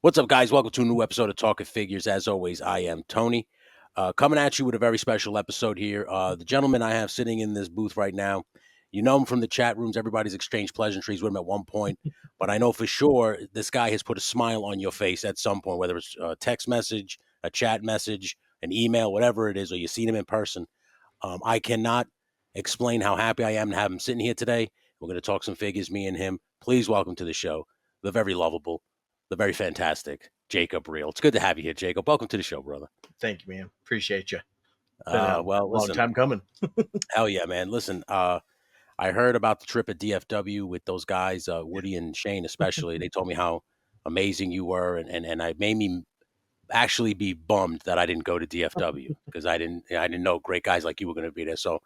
What's up, guys? Welcome to a new episode of Talking Figures. As always, I am Tony, coming at you with a very special episode here. The gentleman I have sitting in this booth right now, you know him from the chat rooms. Everybody's exchanged pleasantries with him at one point, but I know for sure this guy has put a smile on your face at some point, whether it's a text message, a chat message, an email, whatever it is, or you've seen him in person. I cannot explain how happy I am to have him sitting here today. We're going to talk some figures, me and him. Please welcome to the show the very lovable, the very fantastic Jacob Reel. It's good to have you here, Jacob. Welcome to the show, brother. Thank you, man. Appreciate you. Been a Well, long listen, time coming. hell yeah, man. Listen, I heard about the trip at DFW with those guys, Woody and Shane, especially. They told me how amazing you were, and I made me actually be bummed that I didn't go to DFW because I didn't know great guys like you were going to be there. So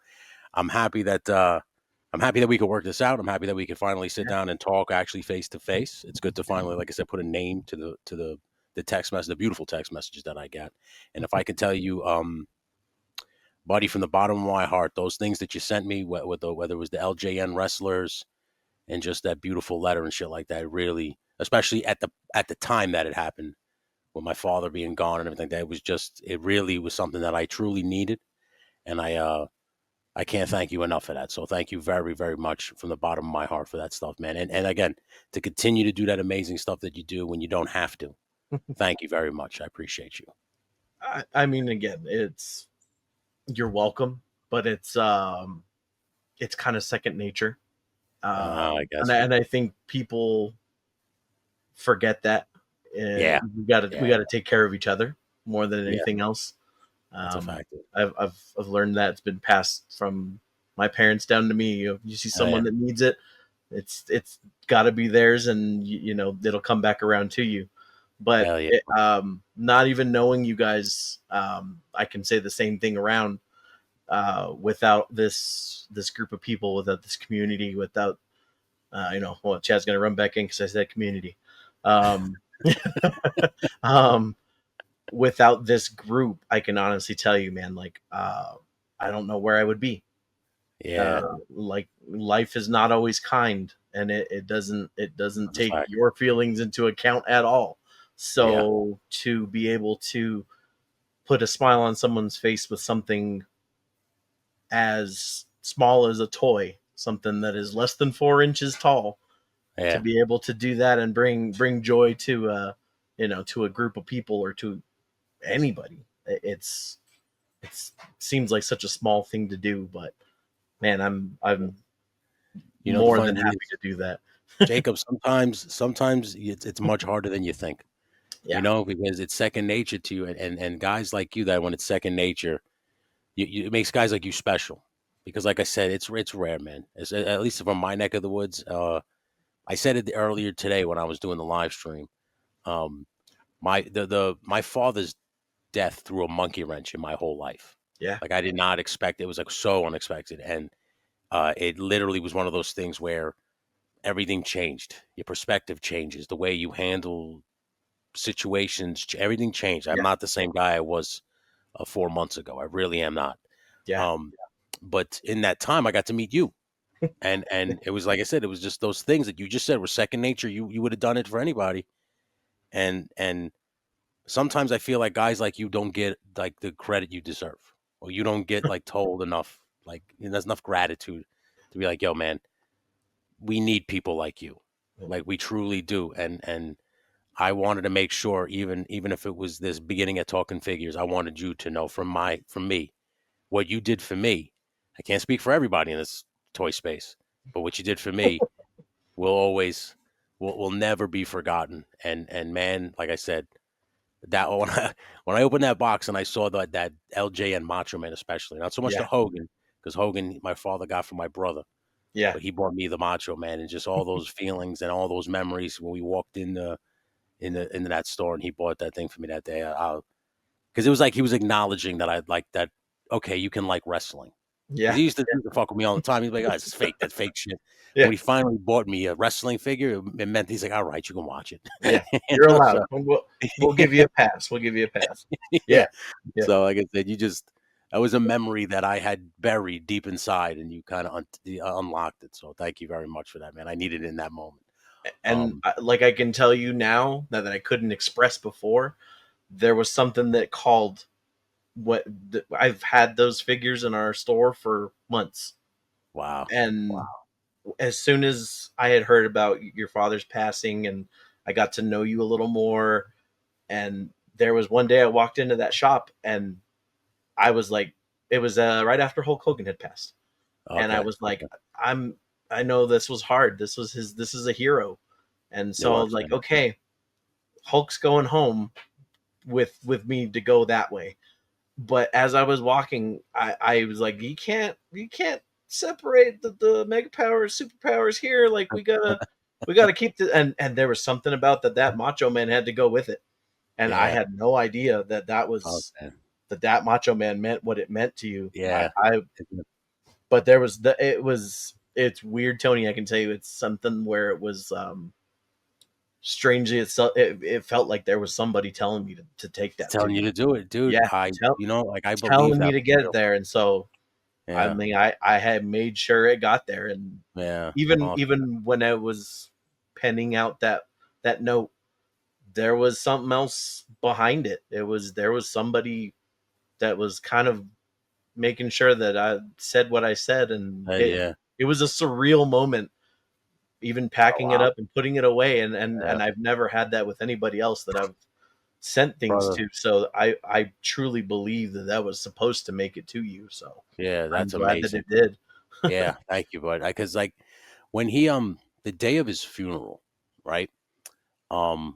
I'm happy that we could work this out. I'm happy that we could finally sit down and talk actually face to face. It's good to finally, like I said, put a name to the text message, the beautiful text messages that I got. And if I can tell you, buddy, from the bottom of my heart, those things that you sent me, whether it was the LJN wrestlers and just that beautiful letter and shit like that, really, especially at the time that it happened, with my father being gone and everything, it really was something that I truly needed, and I can't thank you enough for that. So thank you very, very much from the bottom of my heart for that stuff, man. And again, to continue to do that amazing stuff that you do when you don't have to. Thank you very much. I appreciate you. I mean, again, you're welcome, but it's kind of second nature. I guess. And I think people forget that. Yeah. we gotta take care of each other more than anything else. That's a fact. I've learned that it's been passed from my parents down to me. You see someone that needs it, it's got to be theirs, and it'll come back around to you. But not even knowing you guys, I can say the same thing around. Without this group of people, without this community, without well, Chad's gonna run back in because I said community. Without this group, I can honestly tell you, man, like I don't know where I would be. Like life is not always kind, and it doesn't take your feelings into account at all. So to be able to put a smile on someone's face with something as small as a toy, something that is less than 4 inches tall, to be able to do that and bring joy to to a group of people or to anybody, it seems like such a small thing to do, but man, I'm more than happy to do that. Jacob, sometimes it's much harder than you think. Because it's second nature to you, and guys like you, that when it's second nature, it makes guys like you special. Because like I said, it's rare, man. At least from my neck of the woods. I said it earlier today when I was doing the live stream. My father's death threw a monkey wrench in my whole life. Like I did not expect it. Was like so unexpected, and it literally was one of those things where everything changed. Your perspective changes, the way you handle situations, everything changed. I'm not the same guy I was 4 months ago. I really am not. But in that time, I got to meet you, and it was like I said, it was just those things that you just said were second nature. You would have done it for anybody, and sometimes I feel like guys like you don't get like the credit you deserve, or you don't get like told enough. Like there's enough gratitude to be like, yo, man, we need people like you, like we truly do, and I wanted to make sure, even if it was this beginning at Talking Figures, I wanted you to know from me what you did for me. I can't speak for everybody in this toy space, but what you did for me will never be forgotten. And man, like I said, that when I opened that box and I saw that LJ and Macho Man, especially, not so much the Hogan, because Hogan my father got from my brother. But he brought me the Macho Man, and just all those feelings and all those memories when we walked into that store and he bought that thing for me that day. Because it was like he was acknowledging that I'd like that. Okay, you can like wrestling. Because he used to fuck with me all the time. He's like, "Oh, it's fake. That's fake shit." When he finally bought me a wrestling figure, it meant he's like, "All right, you can watch it." You're allowed. We'll give you a pass. We'll give you a pass. Yeah. So like I said, that was a memory that I had buried deep inside, and you kind of unlocked it. So thank you very much for that, man. I needed it in that moment. And Um, like I can tell you now that I couldn't express before, there was something that called what I've had those figures in our store for months. wow, wow, And as soon as I had heard about your father's passing and I got to know you a little more, and there was one day I walked into that shop and I was like, it was right after Hulk Hogan had passed, and I okay, was like, okay, I'm, I know this was hard. This is a hero, and it so I was, was like, man. okay, Hulk's going home with me to go that way. But as I was walking, I was like, you can't separate the mega powers, superpowers here. Like we gotta keep the and there was something about that Macho Man had to go with it, and I Yeah, had no idea that was okay, that Macho Man meant what it meant to you. yeah, I but there was it's weird, Tony. I can tell you, it's something where it was strangely it felt like there was somebody telling me to take it's that to telling you you. to do it, dude. Yeah, Like I believe telling me that to was get it real. there, and so I Yeah, mean, I had made sure it got there, and yeah, awesome. even when I was penning out that note, there was something else behind it. There was somebody that was kind of making sure that I said what I said, and Yeah. it was a surreal moment, even Oh packing it wow. up and putting it away, Yeah, and I've never had that with anybody else that I've sent things brother. to. So I truly believe that was supposed to make it to you. So Yeah, I'm that's glad that amazing. it did. Yeah, thank you, bud. Because like when he the day of his funeral, right?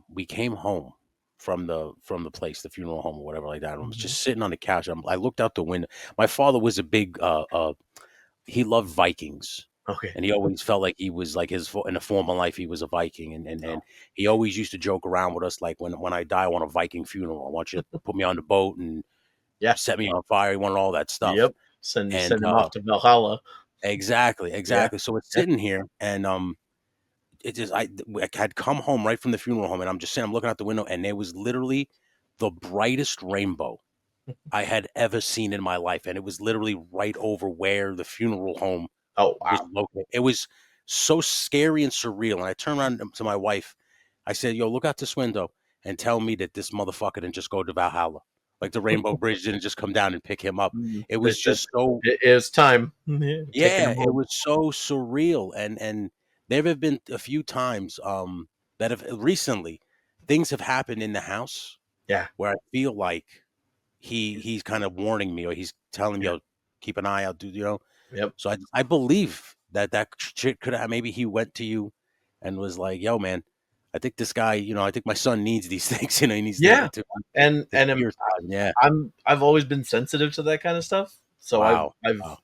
We came home from the place, the funeral home or whatever like that. I was Mhm. just sitting on the couch. I looked out the window. My father was a big he loved Vikings. Okay. And he always felt like he was like in a former life he was a Viking, and Oh, he always used to joke around with us like when I die I want a Viking funeral. I want you to put me on the boat and yeah. set me on fire. He wanted all that stuff. Yep. Send And send him off to Valhalla. exactly, Yeah. exactly. So it's Yeah. sitting here, and it just I had come home right from the funeral home, and I'm just sitting, I'm looking out the window, and there was literally the brightest rainbow I had ever seen in my life, and it was literally right over where the funeral home Oh was wow. located. It was so scary and surreal. And I turned around to my wife. I said, "Yo, look out this window and tell me that this motherfucker didn't just go to Valhalla. Like the Rainbow Bridge didn't just come down and pick him up. It They was said just so it is time. Taking yeah, him it home. was so surreal, and there have been a few times that have recently things have happened in the house Yeah. where I feel like he's kind of warning me or he's telling me, Yeah. "Yo, keep an eye out, dude." Yep. So I believe that shit could have maybe he went to you and was like, "Yo, man, I think this guy, I think my son needs these things. He needs Yeah. to And hear something." Yeah. I've always been sensitive to that kind of stuff. So Wow. I've Wow.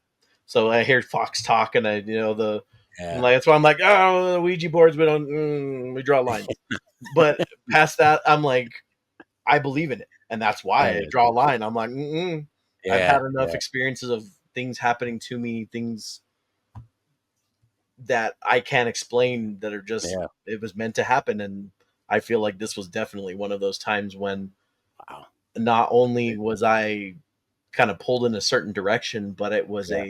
so I hear Fox talk, and I the Yeah. like that's why I'm like, oh, the Ouija boards, we don't we draw lines. But past that, I'm like, I believe in it, and that's why Hell I yeah, draw a dude. line. I'm like, mm-mm. I've Yeah. had enough Yeah. experiences of things happening to me, things that I can't explain that are just Yeah. it was meant to happen, and I feel like this was definitely one of those times when Wow. not only was I kind of pulled in a certain direction, but Yeah.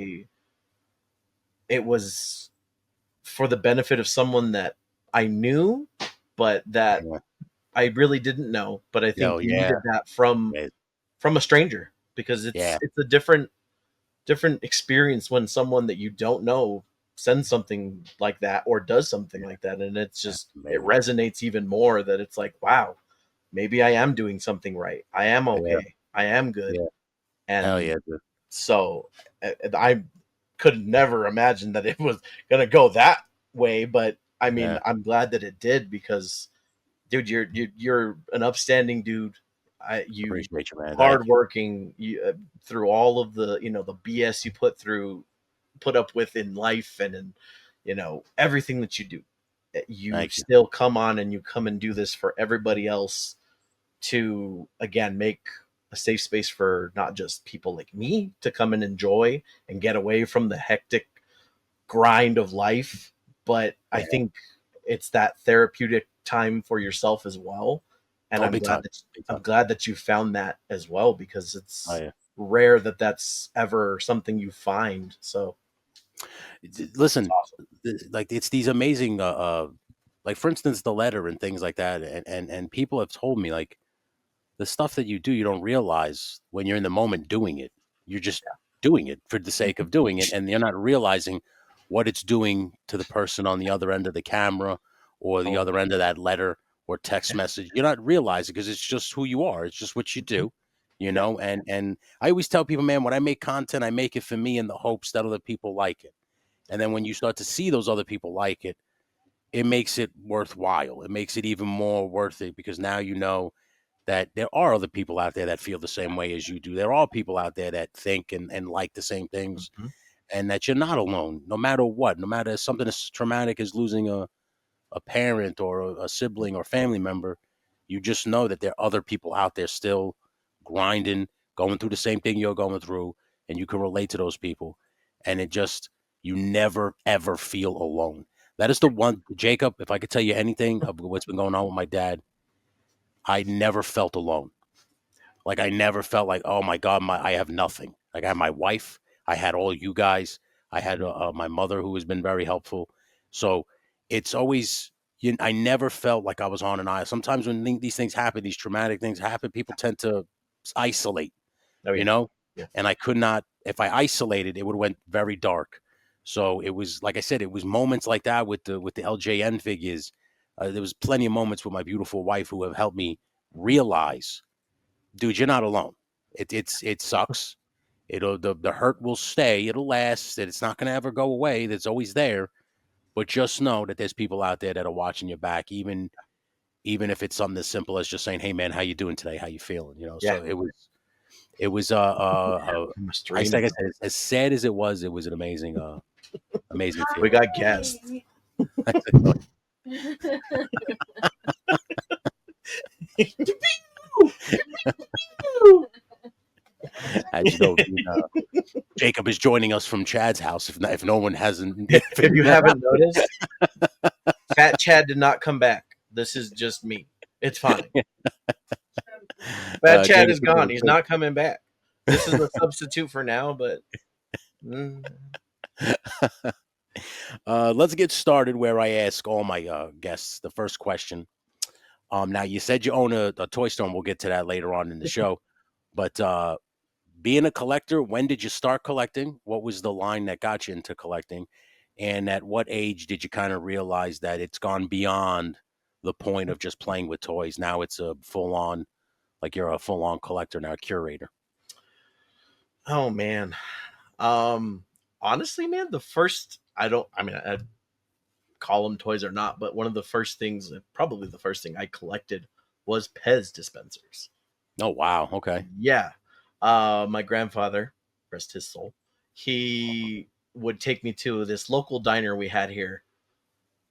it was for the benefit of someone that I knew, but that Yeah. I really didn't know. But I Yo, think yeah. needed that Yeah. from a stranger, because Yeah. it's a different experience when someone that you don't know sends something like that or does something like that, and it's Yeah. just it Amazing. resonates even more that it's like, wow, maybe I am doing something right. I am Yeah. okay. I am good. Yeah. Hell And yeah, dude. so I could never imagine that it was gonna go that way, but I mean, Yeah. I'm glad that it did, because dude, you're an upstanding dude. You Appreciate you, man. Thank you. hardworking. You through all of the the BS you put up with in life, and in everything that you do. You Thank you. still come on and you come and do this for everybody else, to again make a safe space for not just people like me to come and enjoy and get away from the hectic grind of life, but I Yeah. think it's that therapeutic time for yourself as well. And Oh, big time. Big I'm time. glad that you found that as well, because Oh it's yeah. rare that that's ever something you find. So it's Listen, awesome. like it's these amazing like for instance, the letter and things like that, and people have told me like the stuff that you do, you don't realize when you're in the moment doing it. You're just doing it for the sake of doing it, and you're not realizing what it's doing to the person on the other end of the camera or the Oh, other end of that letter or text message. You're not realizing because it's just who you are. It's just what you mhm. do, you Yeah. know. And I always tell people, man, when I make content, I make it for me in the hopes that other people like it. And then when you start to see those other people like it makes it worthwhile. It makes it even more worth it because now you know that there are other people out there that feel the same way as you do. There are people out there that think and like the same things, Mhm. and that you're not alone, no matter what, no matter something as traumatic as losing a parent or a sibling or family member. You just know that there are other people out there still grinding, going through the same thing you're going through, and you can relate to those people. And it just, you never, ever feel alone. That is the one, Jacob, if I could tell you anything of what's been going on with my dad, I never felt alone. Like I never felt like, oh my God, I have nothing. Like I had my wife, I had all you guys, I had Mhm. my mother who has been very helpful. So it's always, I never felt like I was on an island. Sometimes when these things happen, these traumatic things happen, people tend to isolate, Oh you yeah. know. Yeah. And I could not. If I isolated, it would have went very dark. So it was like I said, it was moments like that with the LJN figures. There was plenty of moments with my beautiful wife who have helped me realize, dude, you're not alone. It sucks. It'll the hurt will stay. It'll last. That it's not going to ever go away. That's always there. But just know that there's people out there that are watching your back, even if it's something as simple as just saying, "Hey, man, how you doing today? How you feeling?" You know. Yeah. So it was I must I arena. like I said, as sad as it was an amazing amazing We feeling. got guests. As you know, Jacob is joining us from Chad's house. If no one hasn't If figured you that out. haven't noticed, Fat Chad did not come back. This is just me. It's fine. Fat Chad Jacob, is gone. He's not coming back. This is a substitute for now, but mm, let's get started where I ask all my guests the first question. Now you said you own a toy store, and we'll get to that later on in the show. But being a collector, when did you start collecting? What was the line that got you into collecting? And at what age did you kind of realize that it's gone beyond the point of just playing with toys? Now it's a full on, like you're a full on collector now, curator. oh man. Um, honestly, man, the first I don't. I mean, I call them toys or not, but one of the first things, probably the first thing I collected was Pez dispensers. Oh wow, okay, Yeah. My grandfather, rest his soul, he would take me to this local diner we had here,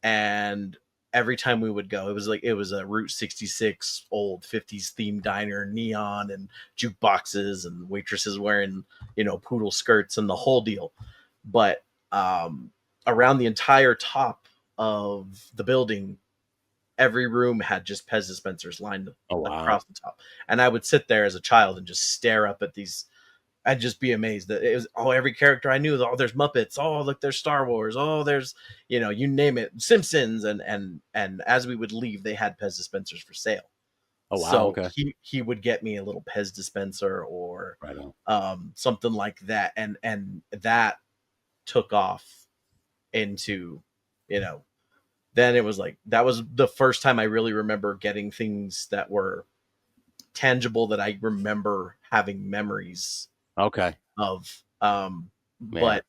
and every time we would go, it was a Route 66 old 50s themed diner, neon and jukeboxes and waitresses wearing, poodle skirts and the whole deal. But around the entire top of the building, every room had just Pez dispensers lined oh wow, across the top. And I would sit there as a child and just stare up at these. I'd just be amazed that it was every character I knew. Oh, there's Muppets. Oh, look, there's Star Wars. Oh, there's you name it, Simpsons. And as we would leave, they had Pez dispensers for sale. oh wow, So okay, he would get me a little Pez dispenser or right on. something like that, and that took off into you know then it was like that was the first time I really remember getting things that were tangible that I remember having memories Okay, of. yeah, But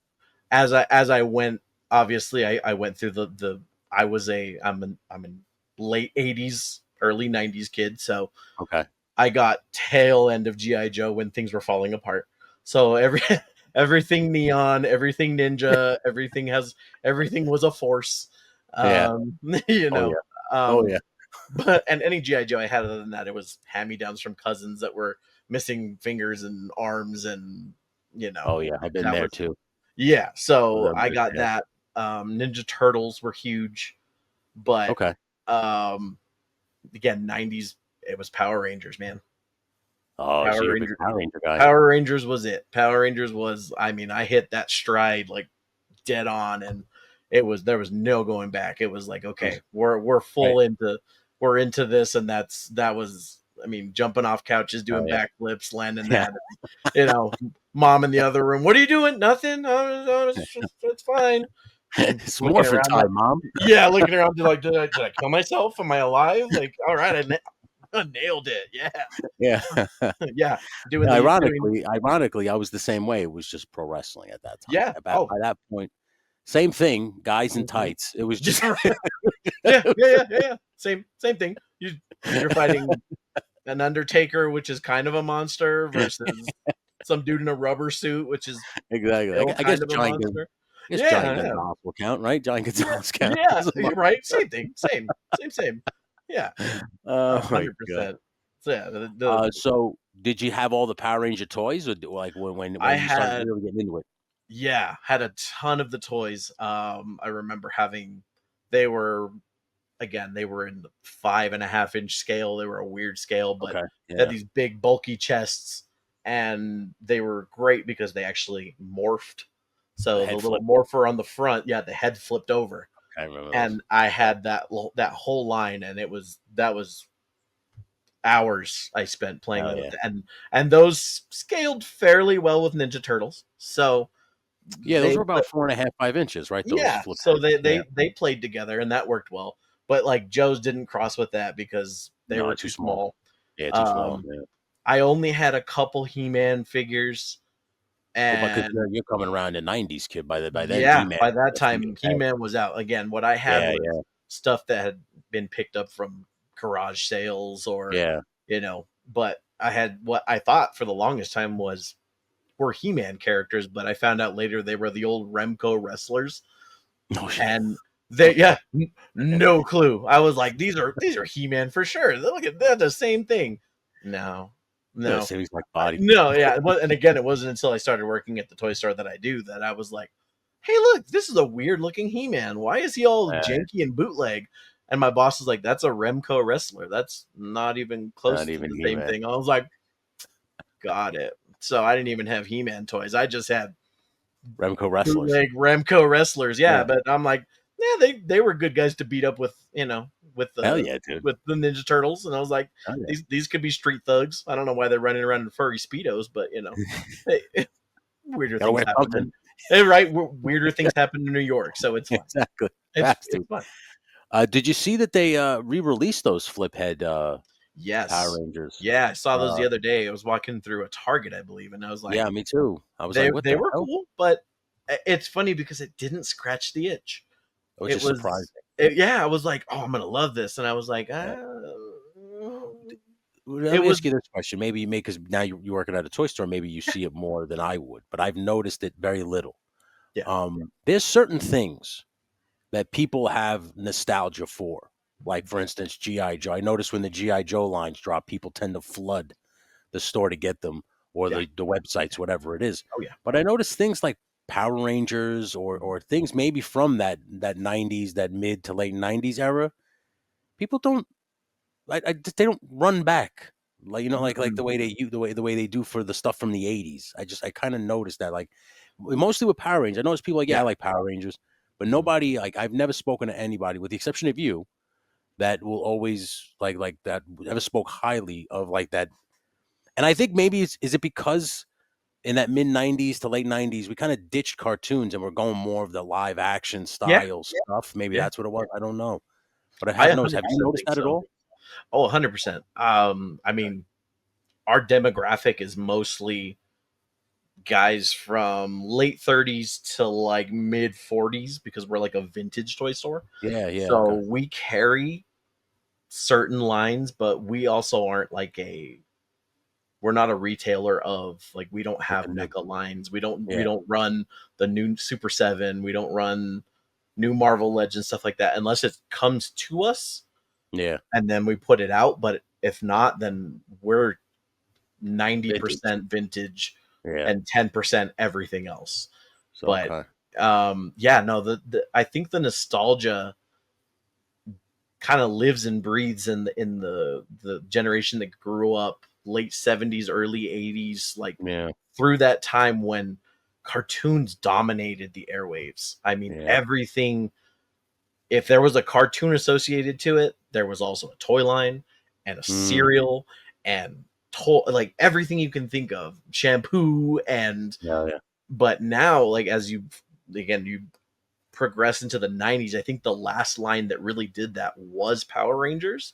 as I went, obviously I went through the I was a I'm in late 80s, early 90s kid, so okay, I got tail end of GI Joe when things were falling apart. So everything neon, everything ninja, everything was a force. yeah, You oh know. yeah, oh Um yeah, but and any GI Joe I had other than that, it was hand me downs from cousins that were missing fingers and arms, and oh yeah. I've been that there was too. yeah. So I Remember, got yeah. that. Ninja Turtles were huge, but Okay. um, again, 90s. It was Power Rangers, man. Oh, so Power you're a big Ranger. Power Ranger guy. Power Rangers was it. Power Rangers was. I mean, I hit that stride like dead on, and there was no going back. It was like, It was okay, we're right. full into we're into this, and that was, I mean, jumping off couches, Oh, doing yeah. backflips, landing Yeah. that, you know, mom in the other room. What are you doing? Nothing. It's fine. It's Looking morphin' around, like, time, mom. yeah, looking around, like, did I kill myself? Am I alive? Like, all right, I nailed it. Yeah, Yeah. yeah. Doing Ironically, I was the same way. It was just pro wrestling at that time. yeah. About Oh, by that point, same thing, guys in mhm. tights. It was just Yeah, yeah, yeah, yeah, yeah, yeah. Same thing. You're fighting an Undertaker, which is kind of a monster, versus some dude in a rubber suit, which is exactly. still I guess kind of a Giant monster. Giant Yeah, yeah, Gonzalez will count, right? Giant yeah, Gonzalez counts yeah, as a right, same thing, same. Yeah, Oh my god. 100%. So, yeah, the So did you have all the Power Ranger toys, or like I when you started had really getting into it? yeah, had a ton of the toys. I remember having they were again, they were in the 5.5 inch scale. They were a weird scale, but Okay. they had Yeah. these big bulky chests, and they were great because they actually morphed. The So the head little flip. morpher on the front, yeah, the head flipped over, I remember those. and I had that whole line, and that was hours I spent playing Hell with yeah. it. And those scaled fairly well with Ninja Turtles. So Yeah, those they were about 4.5, 5 inches, right? Those yeah, flip so heads. Yeah. they played together, and that worked well. But like Joe's didn't cross with that because they No, were too too small. small. Yeah, too small. Um, Yeah. I only had a couple He-Man figures, Well, because and you're coming around the '90s, kid. By then, yeah, He-Man by that definitely time made head. He-Man was out. Again, what I had Yeah, was yeah, stuff that had been picked up from garage sales, or yeah. but I had what I thought for the longest time were He-Man characters, but I found out later they were the old Remco wrestlers. No shit. And they yeah, no clue. I was like, these are He-Man for sure. Look at they're the same thing. No, Yeah, no, same exact body. no. Yeah, and again, it wasn't until I started working at the toy store that I do that I was like, hey, look, this is a weird looking He-Man. Why is he all Uh, janky and bootleg? And my boss was like, that's a Remco wrestler. That's not even close Not to even the same He-Man. thing. I was like, got it. So I didn't even have He-Man toys. I just had Remco wrestlers. bootleg Remco wrestlers. Yeah, Yeah. but I'm like, yeah, they were good guys to beat up with, with Hell the yeah, dude. Ninja Turtles. And I was like, Hell yeah. these could be street thugs. I don't know why they're running around in furry speedos, but hey, weirder Gotta things wear happen. something. Right, weirder things happen in New York, so it's fine. Exactly. Facts, It's dude. fine. Did you see that they re-released those flip head Power Yes, Rangers? yeah, I saw those the Uh, other day. I was walking through a Target, I believe, and I was like, yeah, me too. I was like, what they the were hell? cool, but it's funny because it didn't scratch the itch. Which It is was surprising. yeah, I was like, "Oh, I'm gonna love this," and I was like, Yeah. mm, Let it me was ask you this question. Maybe you may, because now you're working at a toy store, maybe you see it more than I would, but I've noticed it very little. yeah, There's certain things that people have nostalgia for. Like, for yeah, instance, G.I. Joe. I notice when the G.I. Joe lines drop, people tend to flood the store to get them, or yeah, the websites, whatever it is. oh, yeah. But I notice things like Power Rangers, or things maybe from that '90s, that mid to late '90s era. People don't they don't run back, like, like Mm-mm, the way they do for the stuff from the '80s. I kind of noticed that, like, mostly with Power Rangers. I notice people like, yeah, I yeah, like Power Rangers, but mhm, nobody, like, I've never spoken to anybody, with the exception of you, that will always like that, ever spoke highly of like that. And I think maybe is it because in that mid '90s to late '90s we kind of ditched cartoons and we're going more of the live action yeah, style stuff. Maybe yeah. that's what it was. I don't know, but I I have noticed. Have you 100% noticed think that at so. all? Oh, 100%. I mean, our demographic is mostly guys from late 30s to like mid 40s because we're like a vintage toy store. Yeah, yeah, okay. So we carry certain lines, but we also aren't like we're not a retailer of like we don't Like have a new, NECA lines. We yeah, don't run the new Super 7. We don't run new Marvel Legends, stuff like that, unless it comes to us yeah, and then we put it out. But if not, then we're vintage, 90% vintage yeah. and 10% everything else. So But okay, yeah, no, the I think the nostalgia kind of lives and breathes in the generation that grew up late 70s, early 80s, like yeah, through that time when cartoons dominated the airwaves. I mean, Yeah. everything, if there was a cartoon associated to it, there was also a toy line and a Mm. cereal and like everything you can think of, shampoo and Yeah, yeah. but now like as you again you progress into the 90s, I think the last line that really did that was Power Rangers.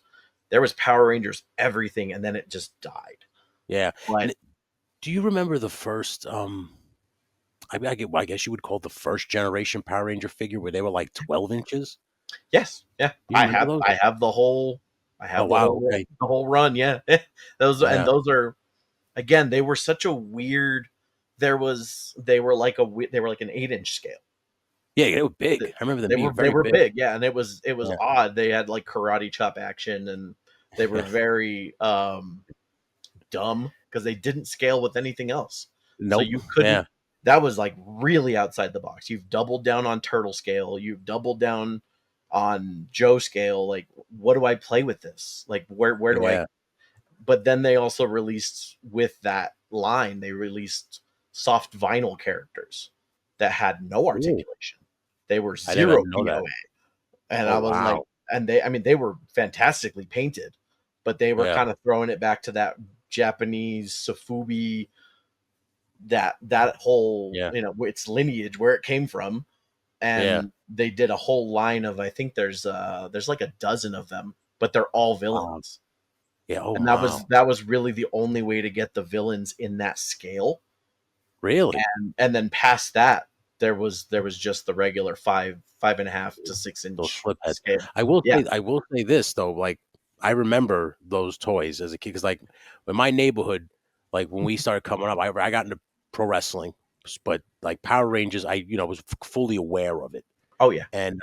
There was Power Rangers everything and then it just died. Yeah. But And do you remember the first, I guess you would call it the first generation Power Ranger figure where they were like 12 inches? yes, yeah, Do you remember those? I have the whole Oh, wow, okay. the whole run, yeah. Yeah. Those are again, they were such a weird they were like they were like an 8-inch scale. Yeah, they were big. I remember them being They very were big. big, yeah, and it was Yeah. odd. They had like karate chop action and they were very dumb because they didn't scale with anything else. So Nope. you Yeah. couldn't that was like really outside the box. You've doubled down on turtle scale, you've doubled down on Joe scale. Like, what do I play with this? Like where do I Yeah. but then they also released with that line, they released soft vinyl characters that had no Ooh, articulation. They were I didn't zero know that. POA. And Oh, I was like, wow. and they, I mean, they were fantastically painted, but they were Yeah. kind of throwing it back to that Japanese Sofubi, that whole, Yeah. you know, its lineage, where it came from. Yeah. And they did a whole line of, I think there's like a dozen of them, but they're all Wow. villains. Yeah. Oh, And wow. that was really the only way to get the villains in that scale. Really? And then past that, there was just the regular 5.5 to six Those inch flip heads. scale. Yeah. I will say this though, like I remember those toys as a kid because like in my neighborhood, like when we started coming up, I got into pro wrestling, but like Power Rangers, I was fully aware of it, Oh yeah. and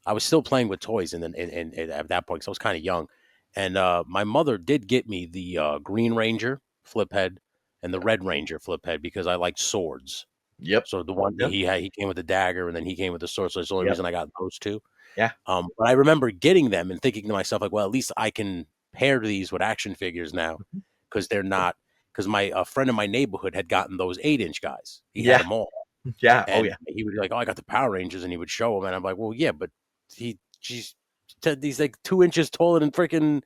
I was still playing with toys, and then and at that point, 'cause I was kind of young, and my mother did get me the Green Ranger flip head and the Red Ranger flip head because I liked swords. Yep. So the one Yep. he came with the dagger, and then he came with the sword. So that's the only Yep. reason I got those two. Yeah. But I remember getting them and thinking to myself, like, well, at least I can pair these with action figures now Mhm. because they're not. Because my a friend in my neighborhood had gotten those 8-inch guys. He had Yeah. them all, Yeah. Oh and yeah. he would be like, "Oh, I got the Power Rangers," and he would show them, and I'm like, "Well, yeah, but she's he's like 2 inches taller than freaking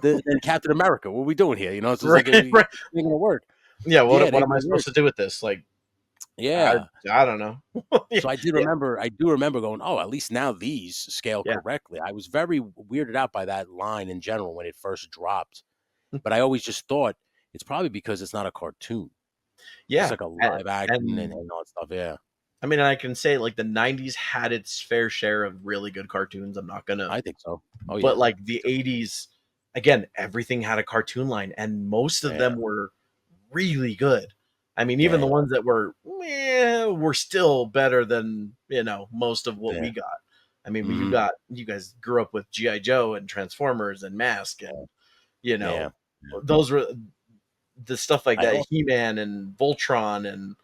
than Captain America. What are we doing here? You know, it's just Right. like it Right. ain't gonna work." Yeah. Yeah, What they am I don't work. supposed to do with this? Like, I Yeah. I don't know. Yeah. So Yeah. I do remember going, "Oh, at least now these scale Yeah. correctly." I was very weirded out by that line in general when it first dropped, but I always just thought it's probably because it's not a cartoon. It's Yeah. like a live action And and all that stuff. Yeah, I mean, I can say like the 90s had its fair share of really good cartoons. I'm not gonna, I think so. Oh but yeah, like the 80s, again, everything had a cartoon line, and most of yeah, them were really good. I mean, even yeah, the ones that were were still better than most of what yeah. we got. I mean, Hmm. you guys grew up with GI Joe and Transformers and Mask, Yeah, and you yeah. know Yeah. those were the stuff like I that. also He Man and Voltron and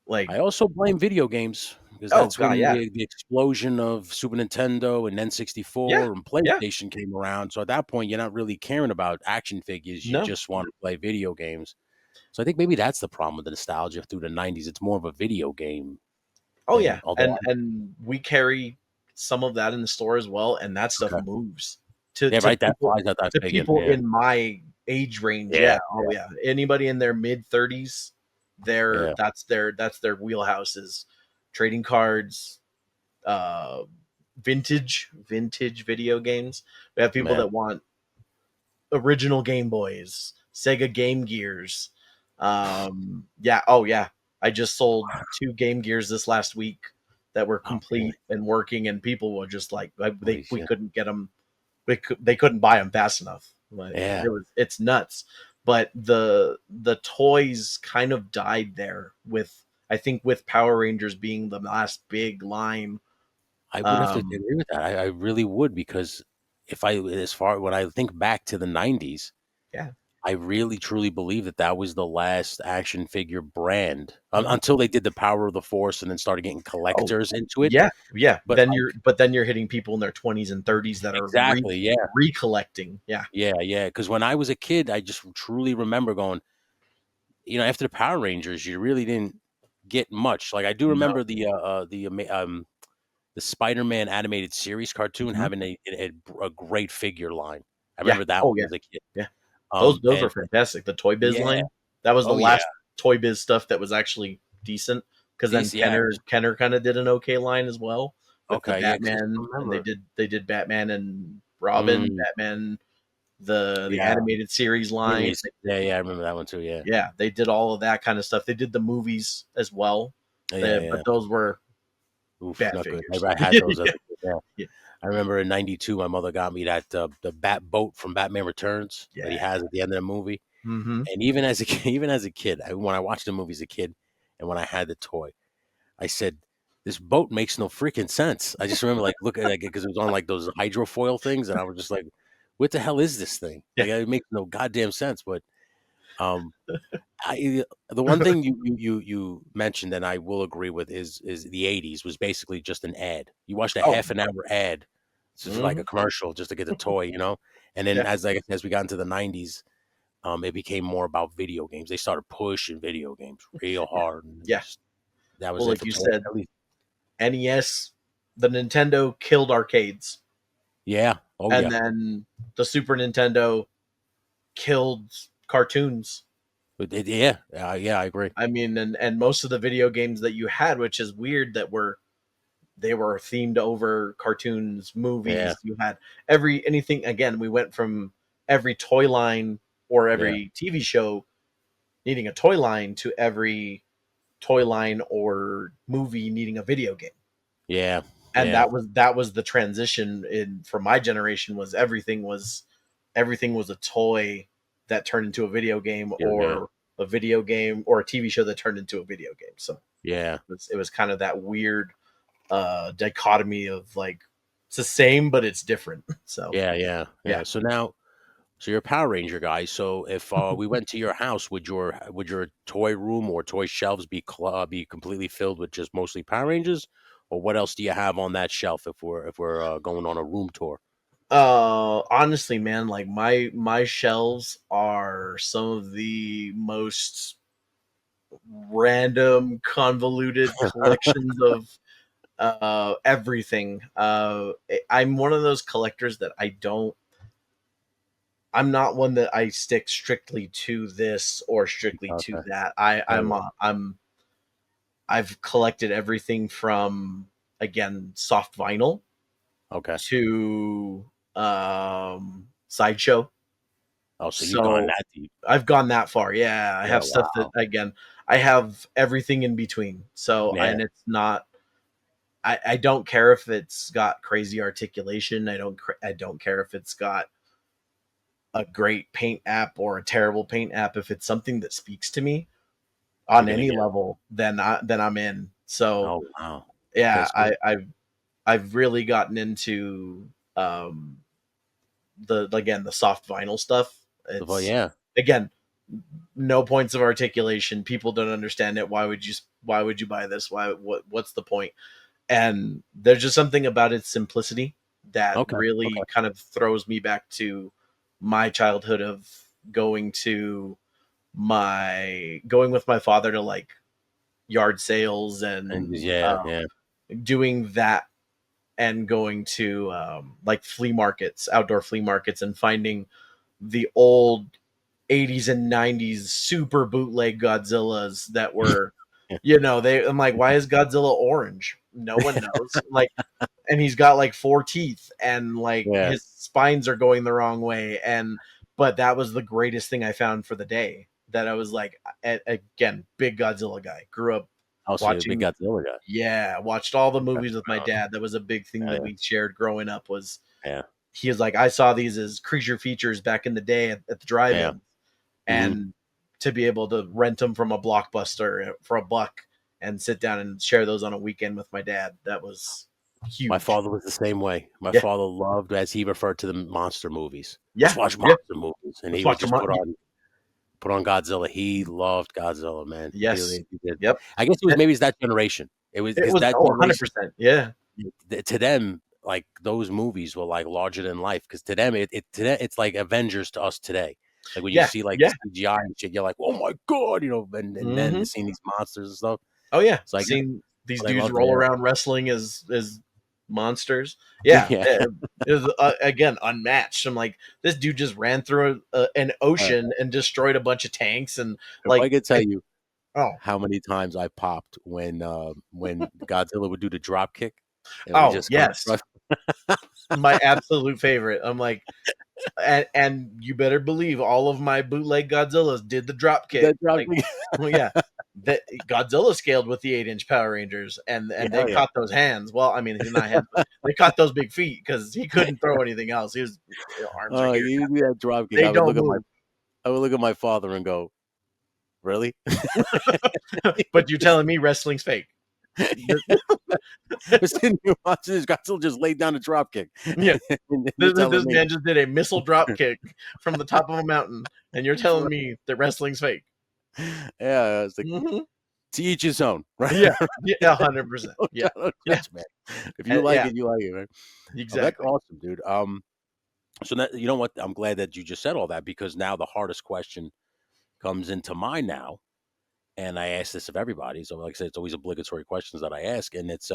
like, I also blame video games because oh that's god, when yeah, the explosion of Super Nintendo and yeah, N64 and yeah, PlayStation came around. So at that point, you're not really caring about action figures. You no, just want to play video games. So I think maybe that's the problem with the nostalgia through the 90s. It's more of a video game oh thing. yeah, Although and we carry some of that in the store as well, and that stuff okay. moves Yeah, right, that flies out that to big in. people Yeah. in my age range. Yeah. Yeah, oh yeah, anybody in their mid 30s, Yeah. that's their wheelhouse is trading cards, uh, vintage video games. We have people Yeah. that want original Game Boys, Sega Game Gears. Yeah, oh yeah. I just sold 2 Game Gears this last week that were Oh, really? complete and working, and people were just like, Holy we shit. couldn't get them, they couldn't buy them fast enough. Like, Yeah. it's nuts. But the toys kind of died there with, I think, with Power Rangers being the last big line. I would have to Um, agree with that. I really would because if I as far when I think back to the 90s, yeah. I really truly believe that that was the last action figure brand Mhm. until they did the Power of the Force and then started getting Oh, collectors into it. yeah, yeah. But like Then you're hitting people in their 20s and 30s that are exactly, yeah. recollecting. Yeah. Yeah, yeah. Because when I was a kid, I just truly remember going, after the Power Rangers, you really didn't get much. Like I do No. remember the Spider-Man animated series cartoon Mhm. having a great figure line. I Yeah. remember that Oh, one yeah. as a kid. Yeah. Those were And fantastic. The Toy Biz yeah, line, that was the oh yeah, last Toy Biz stuff that was actually decent. Because then these yeah, Kenner kinda did an okay line as well with the okay, yeah, because I Batman, and remember. they did Batman and Robin, Mm, Batman, the yeah, animated series line. series. Yeah, yeah, I remember that one too. Yeah, Yeah, they did all of that kinda stuff. They did the movies as well, yeah, but yeah. those were Oof, bad not good. figures. I had those as a kid. Yeah. Yeah, I remember in '92, my mother got me that the Bat boat from Batman Returns that he yeah. has at the end of the movie. Mhm. And even as a kid, even as a kid, when I watched the movie as a kid, and when I had the toy, I said, "This boat makes no freaking sense." I just remember like looking at it because it was on like those hydrofoil things, and I was just like, "What the hell is this thing?" Yeah. Like it makes no goddamn sense. But um, the one thing you mentioned, and I will agree with, is the '80s was basically just an ad. You watched a Oh, half an hour ad, it's just like a mhm. commercial just to get the toy, And then Yeah, as we got into the '90s, it became more about video games. They started pushing video games real yeah, hard, and yeah. that was Well, it like for you toys. said, At least, NES, the Nintendo killed arcades, yeah, oh and yeah, then the Super Nintendo killed cartoons. yeah, yeah, I agree. I mean, and most of the video games that you had, which is weird that they were themed over cartoons, Yeah, movies. You had every anything again, we went from every toy line or yeah, every TV show needing a toy line to every toy line or movie needing a video game. yeah, And yeah, that was the transition in for my generation was everything was a toy that turned into a video game yeah, yeah, or a video game or a TV show that turned into a video game. So yeah, it was kind of that weird dichotomy of like it's the same but it's different. So yeah, yeah, yeah. yeah. So you're a Power Ranger guy. So if we went to your house, would your toy room or toy shelves be completely filled with just mostly Power Rangers, or what else do you have on that shelf if we're going on a room tour? Honestly, man, like my shelves are some of the most random convoluted collections of everything. I'm one of those collectors that I'm not one that I stick strictly to this or strictly to Okay. that. Yeah, yeah. I've collected everything from again soft vinyl Okay. to sideshow. Oh, so you've gone So that deep. I've gone that far. Yeah, I Yeah. have stuff that Wow. again I have everything in between. So Yeah. and it's not I don't care if it's got crazy articulation. I don't care if it's got a great paint app or a terrible paint app. If it's something that speaks to me You're on gonna any get. level, then I'm in. So Oh wow. Okay. yeah, So I've really gotten into um the again the soft vinyl stuff. well, It's yeah. again no points of articulation. People don't understand it. Why would you buy this? What's the point? And there's just something about its simplicity that Okay. Okay. really kind of throws me back to my childhood of going to my going with my father to like yard sales And and yeah, yeah, doing that and going to like flea markets, outdoor flea markets, and finding the old 80s and 90s super bootleg Godzillas that were, they. I'm like, why is Godzilla orange? No one knows. Like, and he's got like four teeth, and like yeah. his spines are going the wrong way. And but that was the greatest thing I found for the day. That I was like, again, big Godzilla guy. Grew up Oh, so you're a big watching Godzilla guy. yeah, watched all the Okay. movies with my dad. That was a big thing Yeah, that yeah, we shared growing up was yeah, he was like, I saw these as creature features back in the day at the yeah. drive-in, Hmm. and to be able to rent them from a blockbuster for a buck and sit down and share those on a weekend with my dad, that was My huge. father was the same way. My Yeah, father loved, as he referred to them, monster movies. yeah, Let's watch yeah. monster movies, and Let's he would watch them. just put on Godzilla. He loved Godzilla, man. He, Yes. really he did. Yep. I guess it was And maybe it's that generation. It was it because was that generation 100%. Yeah. to them, like those movies were like larger than life. Because to them, it's like Avengers to us today. Like when you Yeah. see like the Yeah. CGI and shit, you're like, oh my god, and then Mhm. seeing these monsters and stuff. Oh yeah, So I guess seen these what I dudes love roll there. around wrestling as monsters. Yeah, Yeah. it was again unmatched. I'm like, this dude just ran through an Uh, ocean and destroyed a bunch of tanks, and if I like, could tell you oh, how many times I popped when Godzilla would do the drop kick and we oh just come yes, across. my absolute favorite. I'm like, and you better believe all of my bootleg Godzillas did the drop kick. That drop Like, kick. well, yeah, that Godzilla scaled with the 8-inch Power Rangers, Yeah, and they hell yeah. caught those hands. Well, I mean, he's not hands, but they caught those big feet because he couldn't throw anything else. He was, arms are Oh, here, you do that drop kick. they don't move. I would look at my father and go, "Really?" But you're telling me wrestling's fake? We're sitting here watching this Godzilla just laid down a drop kick, Yeah, and you're telling this me, man just did a missile drop kick from the top of a mountain, and you're telling me that wrestling's fake? yeah, it's like Hmm. to each his own, right? Yeah, yeah, 100%. Yeah, Don't yeah, judge, man. If you like yeah, it, you like it, right? Oh, that's exactly. awesome, dude. So that, you know what? I'm glad that you just said all that because now the hardest question comes into mind now, and I ask this of everybody. So, like I said, it's always obligatory questions that I ask, and it's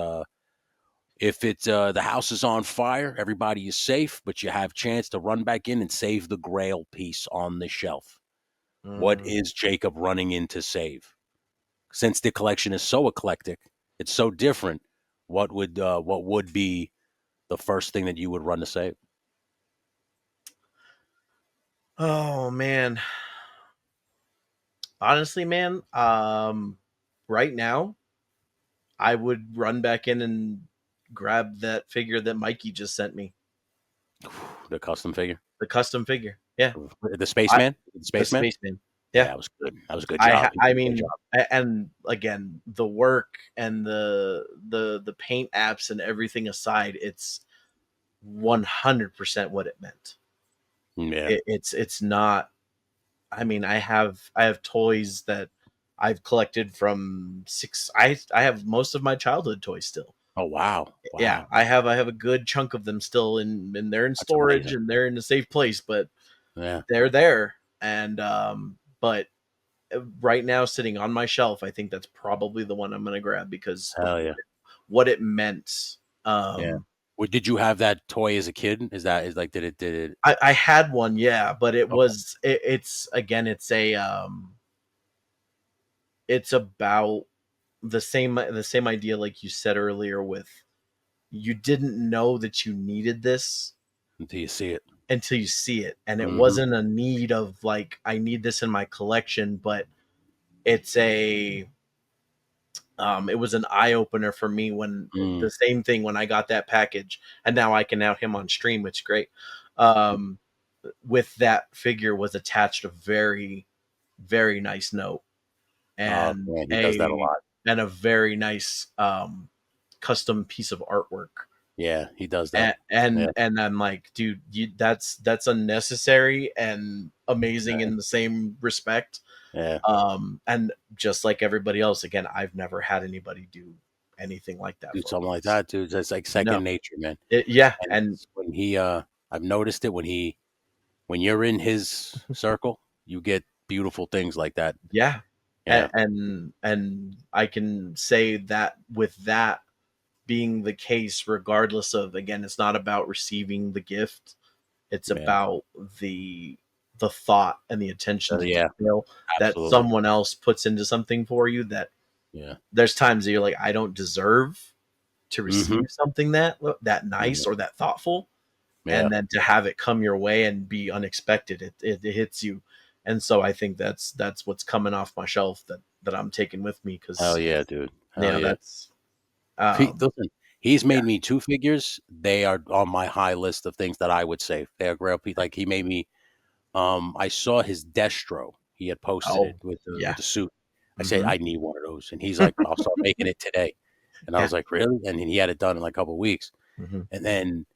if it's the house is on fire, everybody is safe, but you have chance to run back in and save the Grail piece on the shelf. What Mm. is Jacob running in to save? Since the collection is so eclectic, it's so different. What would be the first thing that you would run to save? Oh man, honestly, man, right now I would run back in and grab that figure that Mikey just sent me, The custom figure, the custom figure. Yeah, the I spaceman, the the spaceman. spaceman. Yeah, Yeah, that was good. That was a good job. He I did a good mean, job. and again, the work and the paint apps and everything aside, it's 100% what it meant. Yeah. It's not. I mean, I have toys that I've collected from six. I have most of my childhood toys still. Oh wow, Yeah, wow, I have a good chunk of them still and they're in that's storage amazing. and they're in a safe place, but Yeah, they're there. And but right now sitting on my shelf, I think that's probably the one I'm going to grab because of hell yeah, what it meant. yeah. Well, did you have that toy as a kid? Is like did it? I had one, yeah, but it Okay. was it's again it's about the same idea like you said earlier with you didn't know that you needed this Until you see it. until you see it, and it Hmm. wasn't a need of like I need this in my collection, but it's a it was an eye opener for me when Mm. the same thing when I got that package, and now I can out him on stream, which is great. Um, with that figure was attached a very nice note Oh and man, he does that a lot. a very nice custom piece of artwork. Yeah, he does that. Yeah, And I'm like, dude, that's unnecessary and amazing yeah, in the same respect. yeah. And just like everybody else, again, I've never had anybody do anything like that Do for something me. like that, dude. That's like No, second nature, man. yeah, And and it's when he, I've noticed it when you're in his circle, you get beautiful things like that. yeah, Yeah, and I can say that with that being the case, regardless of again, it's not about receiving the gift. It's yeah, about the thought and the attention to yeah. detail that Absolutely. someone else puts into something for you. That Yeah. there's times that you're like, I don't deserve to Hmm. receive something that nice Yeah. or that thoughtful, Yeah. and then to have it come your way and be unexpected, it hits you. And so I think that's what's coming off my shelf that I'm taking with me Hell because yeah, dude. you Hell know yeah. that's Listen, he's yeah, made me two figures. They are on my high list of things that I would save. They are great. Like he made me. I saw his Destro. He had posted it oh with yeah, the suit. I said hmm I need one of those, and he's like, "I'll start making it today." And I yeah, was like, "Really?" And he had it done in like a couple of weeks. hmm And then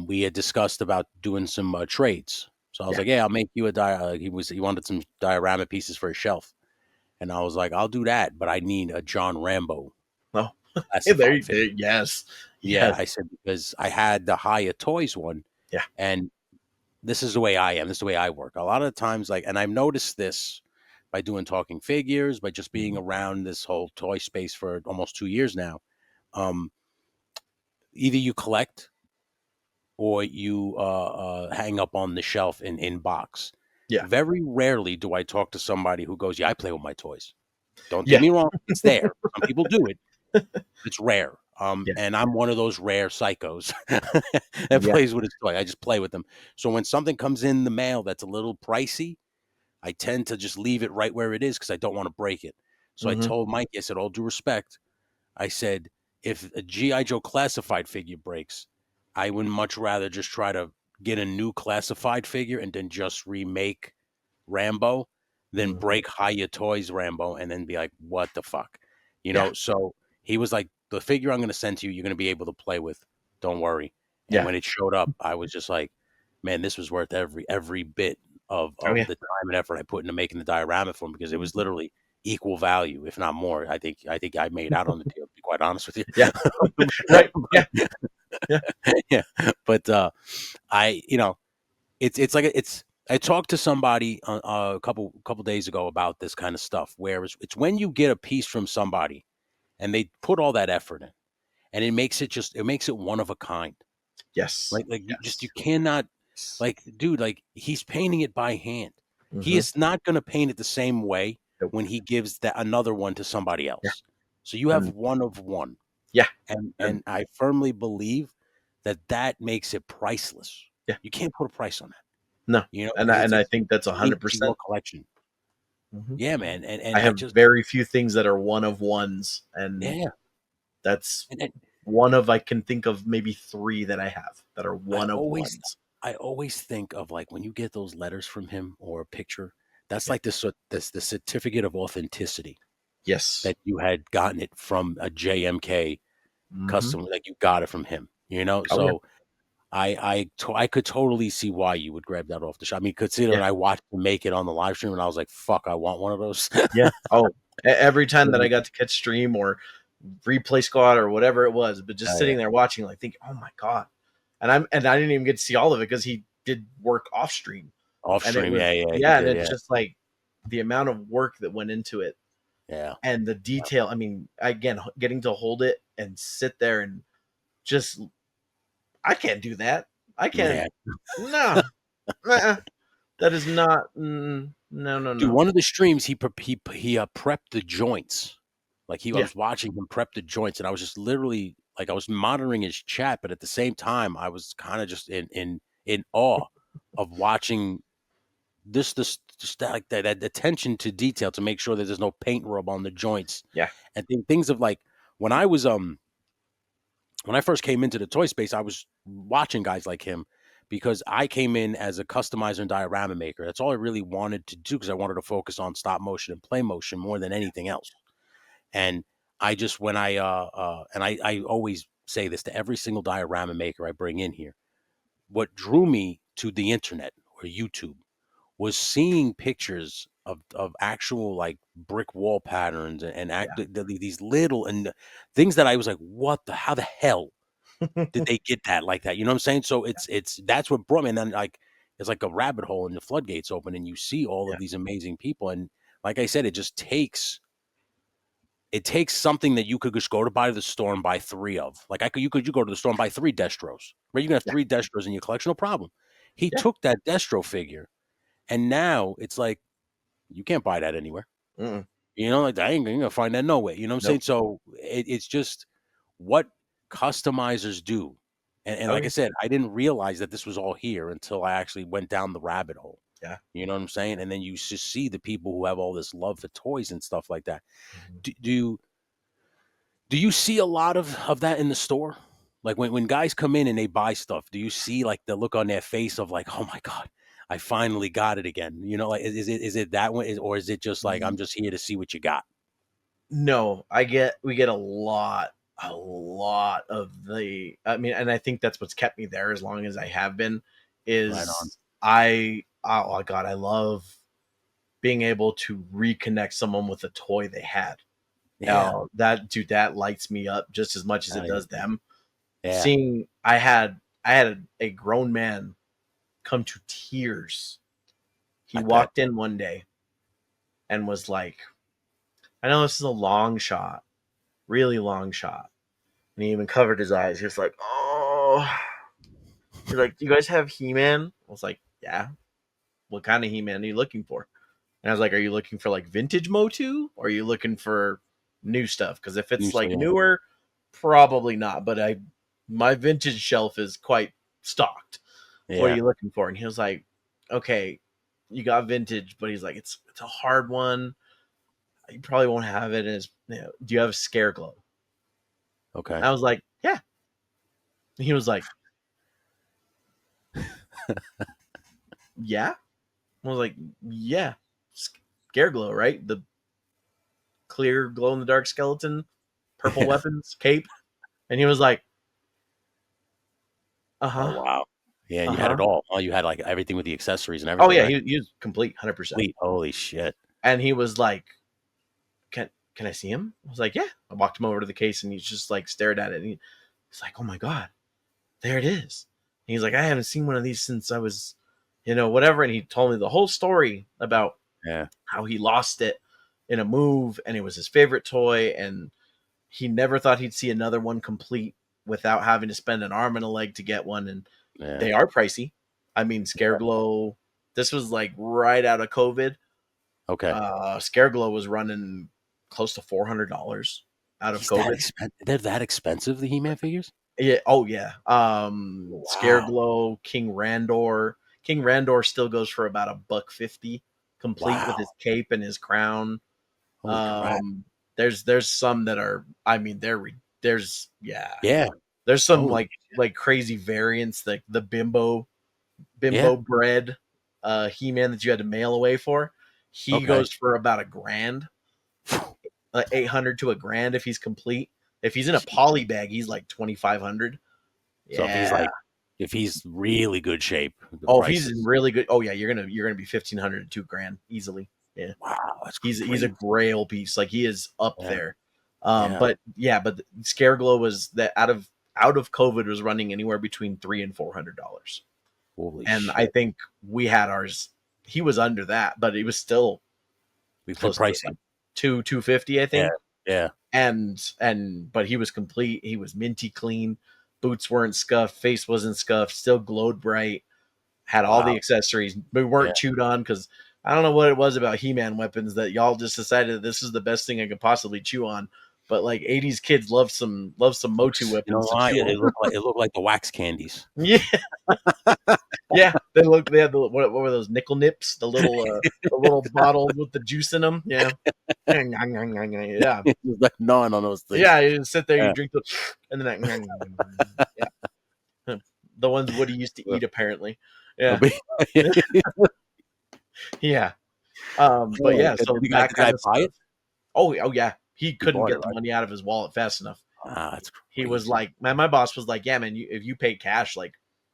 we had discussed about doing some trades. So I was yeah, like, "Yeah, I'll make you a he wanted some diorama pieces for his shelf, and I was like, "I'll do that, but I need a John Rambo oh classified figure." yes, Yeah, yes, I said because I had the Higher Toys one, yeah, and this is the way I am. This is the way I work. A lot of the times, like, and I've noticed this, by doing talking figures, by just being Mhm. around this whole toy space for almost 2 years now. Um, Either you collect or you hang up on the shelf in box. Yeah. Very rarely do I talk to somebody who goes, "Yeah, I play with my toys." Don't get Yeah. me wrong; it's there. Some people do it. It's rare. Yeah. And I'm one of those rare psychos that Yeah. plays with his toy. I just play with them. So when something comes in the mail that's a little pricey, I tend to just leave it right where it is because I don't want to break it. So I Mhm. told Mike, I said, all due respect, I said, if a G.I. Joe classified figure breaks, I would much rather just try to get a new classified figure and then just remake Rambo than Mhm. break Hiya Toys Rambo and then be like, what the fuck? Yeah. So he was like, the figure I'm going to send to you, you're going to be able to play with. Don't worry. And Yeah. when it showed up, I was just like, man, this was worth every bit Oh, of yeah. the time and effort I put into making the diorama for him because it was Mhm. literally equal value, if not more. I think I made out on the deal, to be quite honest with you. Yeah. Right. Yeah. Yeah. Yeah. But I, it's like it's. I talked to somebody a couple days ago about this kind of stuff, where it's when you get a piece from somebody and they put all that effort in, and it makes it one of a kind. Yes. You Yes. cannot, like, dude, like, he's painting it by hand. He Mhm. is not going to paint it the same way Nope. when he gives that another one to somebody Yeah. else. So you have And one of one, yeah. And and I firmly believe that that makes it priceless. yeah. You can't put a price on that, No. because And I it's think that's unique to your 100%. collection. Mhm. Yeah, man, I and I have just very few things that are one of ones, and yeah, that's and one of I can think of maybe 3 that I have that are I one of always ones. I always think of, like, when you get those letters from him or a picture, that's Yeah. like the certificate of authenticity Yes. that you had gotten it from a JMK Mhm. customer, like, you got it from him, you know? Oh, yeah. So I could totally see why you would grab that off the shelf. I mean, Yeah. considering I watched him make it on the live stream and I was like, "Fuck, I want one of those." Yeah. Oh, every time that I got to catch stream or replay squad or whatever it was, but just Oh, sitting yeah. there watching, like thinking, "Oh my god!" And I didn't even get to see all of it because he did work off stream, Off and it stream, yeah, was yeah, he yeah, and did, it's yeah. just like the amount of work that went into it Yeah. and the detail. I mean, again, getting to hold it and sit there and just I can't do that. I can't. Yeah. No, nah, that is not. No, no, Dude, no. one of the streams, he prepped the joints. Like, I Yeah. was watching him prep the joints, and I was just literally like, I was monitoring his chat, but at the same time, I was kind of just in awe of watching this just that, like, that attention to detail to make sure that there's no paint rub on the joints Yeah. and things of like when I was when I first came into the toy space, I was watching guys like him because I came in as a customizer and diorama maker. That's all I really wanted to do because I wanted to focus on stop motion and play motion more than anything else. And I just when I always say this to every single diorama maker I bring in here. What drew me to the internet or YouTube was seeing pictures of actual, like, brick wall patterns and Yeah. these little and things that I was like, what the how the hell did they get that like that? You know what I'm saying? So it's that's what brought me. And then, like, it's like a rabbit hole and the floodgates open and you see all Yeah. of these amazing people. And like I said, it takes something that you could just go to buy to the store and buy three of. Like, you go to the store and buy three Destros, right? You can have Yeah. three Destros in your collection, no problem. He Yeah. took that Destro figure and now it's like you can't buy that anywhere. Mm-mm. Like, I ain't gonna find that no way. You know what I'm saying? Nope. So it's just what customizers do. And Oh, like I yeah. said, I didn't realize that this was all here until I actually went down the rabbit hole. Yeah. You know what I'm saying? And then you just see the people who have all this love for toys and stuff like that. Mhm. Do you see a lot of that in the store? Like, when guys come in and they buy stuff, do you see, like, the look on their face of like, "Oh my god, I finally got it again." Like, is it that way, or is it just like, "I'm Ye just here to see what you got?" No, we get a lot of the I mean, and I think that's what's kept me there as long as I have been, Right on. is oh god, I love being able to reconnect someone with a toy they had. Yeah. That lights me up just as much as it Oh, yeah. does them. Yeah. Seeing I had a grown man come to tears. He I bet. walked in one day and was like, I know this is a long shot, really long shot. And he even covered his eyes. He was like, oh, he's like, do you guys have He-Man? I was like, yeah. What kind of He-Man are you looking for? And I was like, are you looking for like vintage Motu, or are you looking for new stuff? Because if it's Usually, like newer, probably not. But my vintage shelf is quite stocked. What are yeah. you looking for? And he was like, okay, you got vintage, but he's like, it's a hard one. You probably won't have it. And do you have Scare Glow? Okay. I was like, yeah. And he was like, yeah. I was like, yeah. Scare Glow, right? The clear glow in the dark skeleton, purple Yeah. weapons, cape. And he was like, uh Oh, huh, wow. Yeah, and uh you had huh. it all. Oh, you had, like, everything with the accessories and Oh everything, yeah, right? he was complete, 100%. Sweet. Holy shit. And he was like, can I see him? I was like, yeah. I walked him over to the case, and he's just like stared at it. And he's like, oh my god, there it is. And he's like, I haven't seen one of these since I was, whatever. And he told me the whole story about Yeah. how he lost it in a move, and it was his favorite toy, and he never thought he'd see another one complete without having to spend an arm and a leg to get one. And Yeah. they are pricey. I mean, Scare Glow, this was like right out of COVID. Okay. Scare Glow was running close to $400 out of He's that COVID. expensive. They're that expensive, the He-Man figures? Yeah. Oh yeah. Scare Wow. Glow, King Randor. King Randor still goes for about $150 complete with Wow. his cape and his crown. Holy crap. Um, there's some that are. I mean, there's yeah. Yeah. There's some Holy like crazy variants, like the yeah. bimbo bread He-Man that you had to mail away for. He Okay. goes for about a grand, 800 to a grand if he's complete. If he's in a poly bag, he's like 2,500. So Yeah. if he's really good shape, the Oh, if he's in prices. really good, oh yeah, you're gonna be 1,500 to 2 grand easily. Yeah. Wow, that's He's a crazy. grail piece. Like he is up Yeah. there. Yeah. But yeah, but Scare Glow was that out of COVID was running anywhere between $300 and $400. Holy And I shit. think we had ours. He was under that, but it was still We've been close to pricey. like 250, I Yeah. think. Yeah. And but he was complete. He was minty clean. Boots weren't scuffed. Face wasn't scuffed. Still glowed bright. Had all the Wow. accessories. We Yeah. weren't chewed on because I don't know what it was about He-Man weapons that y'all just decided that this is the best thing I could possibly chew on. But like '80s kids love some Motu You know weapons to why? chew on. It looked like the wax candies. Yeah, yeah. They had what were those nickel nips? The little bottles with the juice in them. Yeah, yeah, It was like none on those things. yeah. You just sit there, you Yeah. drink the, and then yeah, the ones Woody used to Uh, eat apparently. Yeah, but yeah. But oh, yeah, did so the that guy kind of buy stuff. it? Oh yeah, he He couldn't bought it, get the right? money out of his wallet fast enough. Ah, that's He was crazy. like, my boss was like, yeah, man, if you pay cash, like,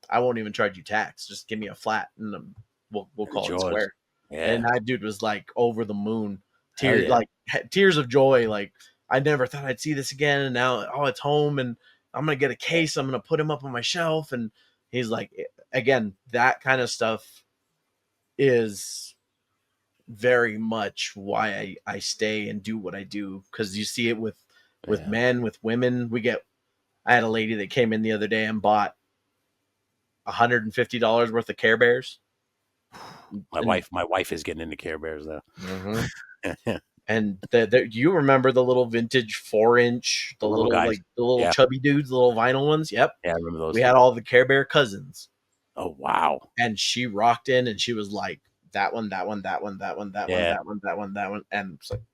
I won't even charge you tax. Just give me a flat, and we'll And it's call it yours. square. And Yeah. that dude was like over the moon, Hell tears yeah. like tears of joy. Like I never thought I'd see this again, and now it's home, and I'm gonna get a case. I'm gonna put him up on my shelf, and he's like, again, that kind of stuff is very much why I stay and do what I do, because you see it with Yeah. men, with women. I had a lady that came in the other day and bought $150 worth of Care Bears. And My wife is getting into Care Bears though. mhm. Yeah. And you remember the little vintage 4-inch, The little guys. the little Yeah. chubby dudes, the little vinyl ones. Yep. Yeah, I remember We those. had all the Care Bear cousins. Oh, wow. And she rocked in and she was like, that one, that one, that one, that one, that one, Yeah. that one, that one, that one. And it's like, these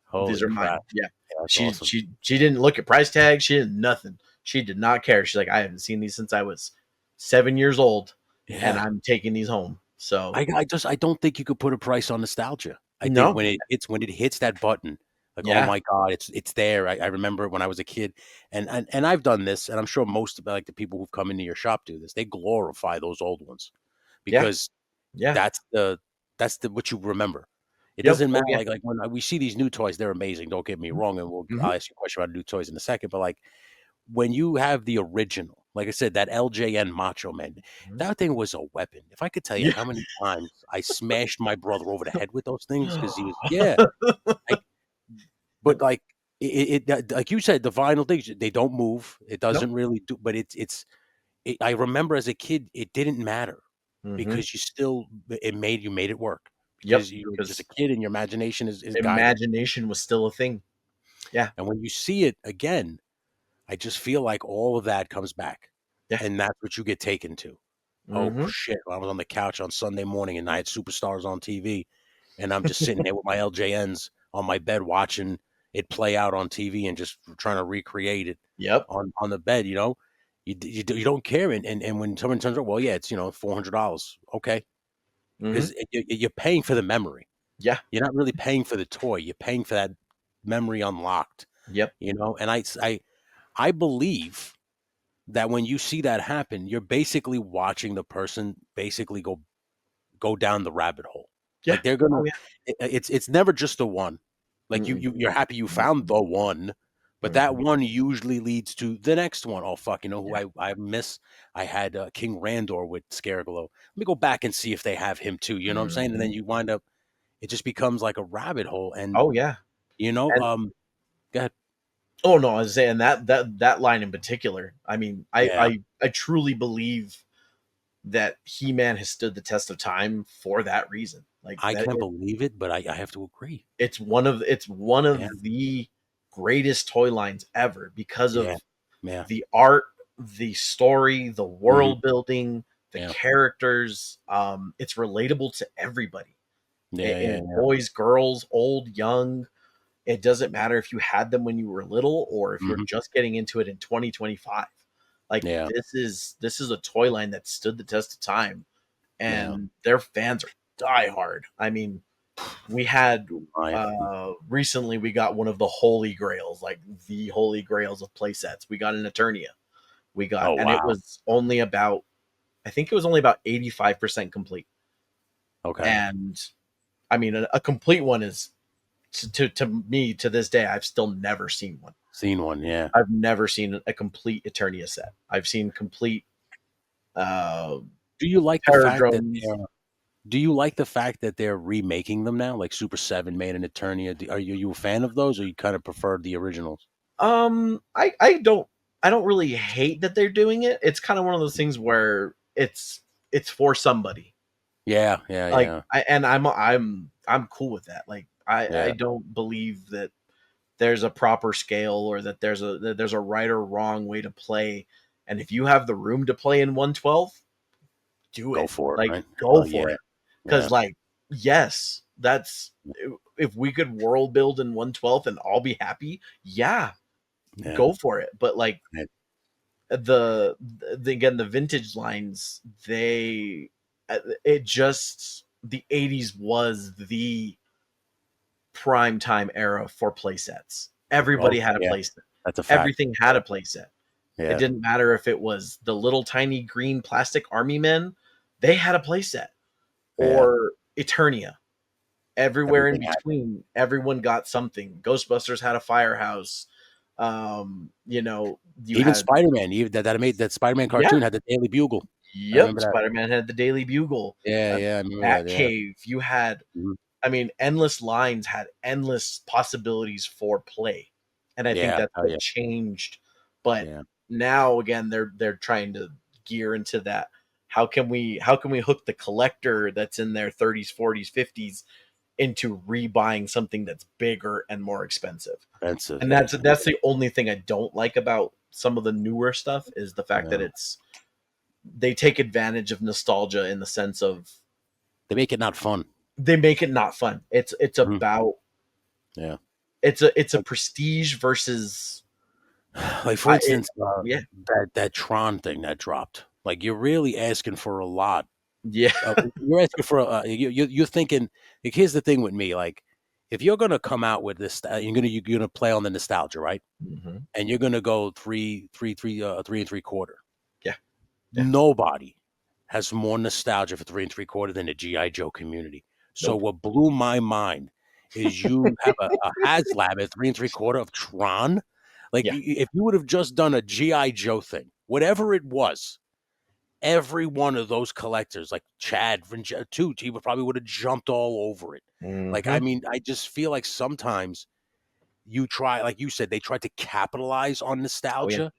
Holy are mine. crap. Yeah. Yeah, that's She awesome. she she didn't look at price tags. She didn't nothing. She did not care. She's like, I haven't seen these since I was 7 years old, and Yeah. I'm taking these home. So I don't think you could put a price on nostalgia. I think no, when it hits that button, like, oh yeah, my God, it's there. I remember when I was a kid, and I've done this, and I'm sure most of like the people who've come into your shop do this. They glorify those old ones yeah, because yeah, that's the what you remember. It yep, doesn't oh matter yeah, like when we see these new toys, they're amazing. Don't get me wrong, and mm-hmm. I'll ask you a question about new toys in a second. But like when you have the original, Like I said, that LJN Macho Man, Mhm. that thing was a weapon. If I could tell you Yeah. how many times I smashed my brother over the head with those things because he was, yeah, like, but like like you said, the vinyl things, they don't move. It Nope. doesn't really do, but I remember as a kid, it didn't matter Mhm. because you made it work Yep, because you were just a because kid and your imagination is guided. imagination was still a thing. Yeah, And when you see it again, I just feel like all of that comes back, yeah. and that's what you get taken to. Oh Mhm. shit! I was on the couch on Sunday morning, and I had Superstars on TV, and I'm just sitting there with my LJNs on my bed watching it play out on TV and just trying to recreate it Yep. on the bed. You don't care, and when someone turns around, well, yeah, it's $400, okay, Mhm. because you're paying for the memory. Yeah. You're not really paying for the toy. You're paying for that memory unlocked. Yep. And I believe that when you see that happen, you're basically watching the person basically go down the rabbit hole. Yeah. Like they're gonna, Oh, yeah. it's never just the one. Like Mm-mm. you're happy you found the one, but that Mhm. one usually leads to the next one. Oh fuck, you know who Yeah. I miss? I had King Randor with Scareglow. Let me go back and see if they have him too. You know what I'm saying? And then Mhm. you wind up, it just becomes like a rabbit hole. And Oh, yeah. you know, And um, go ahead. oh, no, I was saying that line in particular, I mean, Yeah, I truly believe that He-Man has stood the test of time for that reason. Like, I that can't believe it, but I have to agree. it's one Yeah, of the greatest toy lines ever because yeah, of yeah. the art, the story, the Hmm. world building, the Yeah, characters. It's relatable to everybody. yeah, yeah, yeah. Boys, girls, old, young. It doesn't matter if you had them when you were little or if you're Mhm. just getting into it in 2025. Like, Yeah, this is a toy line that stood the test of time, yeah. and their fans are diehard. I mean, we had I recently we got one of the holy grails, like the holy grails of play sets. We got an Eternia. Oh, And it wow. was only about, I think it was only about 85% complete. Okay. And I mean, a complete one is to me to this day, I've still never seen one. Seen one, yeah. I've never seen a complete Eternia set. I've seen complete uh, Do you like the fact that Paradrones. they're remaking them now? Like Super 7 made an Eternia. Are you a fan of those, or you kinda prefer the originals? I don't really hate that they're doing it. It's kind of one of those things where it's for somebody. Yeah, yeah, Like, yeah. I'm cool with that. Like, I Yeah, don't believe that there's a proper scale or that there's a right or wrong way to play. And if you have the room to play in 112, do go it. for it, Like, right? go Yeah, for it. yeah, Because, like, yes, that's if we could world build in 112 and all be happy, yeah, yeah. go for it. But like Right. again, the vintage lines, they it just the 80s was the prime time era for playsets. Oh, Everybody had a yeah, playset. that's a fact. Everything had a playset. It Yeah, didn't matter if it was the little tiny green plastic army men, they had a playset, yeah. or Eternia. Everywhere in Everything had between, everyone got something. Ghostbusters had a firehouse. You even had, Spider-Man, even that made that Spider-Man yeah, cartoon had the Daily Bugle. I yep. remember that. Spider-Man had the Daily Bugle. Yeah, Uh, yeah, I remember that, yeah. Batcave. You had, Mhm. I mean, endless lines had endless possibilities for play, and I think Yeah, that's oh, what yeah, changed. But yeah. now again, they're trying to gear into that. How can we hook the collector that's in their 30s, 40s, 50s into rebuying something that's bigger and more expensive? Expensive, And yeah, that's the only thing I don't like about some of the newer stuff, is the fact that yeah. they take advantage of nostalgia in the sense of They make it not fun. they make it not fun. It's Mhm. about Yeah. it's a prestige versus Like for I it, instance, yeah, that Tron thing that dropped. Like you're really asking for a lot. yeah. You're asking for you're thinking. Like, here's the thing with me. Like if you're gonna come out with this, you're gonna play on the nostalgia, right? Hmm. And you're gonna go three and three quarter. Yeah, yeah. Nobody has more nostalgia for three and three quarter than the GI Joe community. So Nope. what blew my mind is you have a HasLab at three and three quarter of Tron. Like Yeah. if you would have just done a GI Joe thing whatever it was, every one of those collectors, like Chad too, he probably would have jumped all over it. Like, I Mhm. mean, I just feel like sometimes you try, like you said, they try to capitalize on Oh, yeah. nostalgia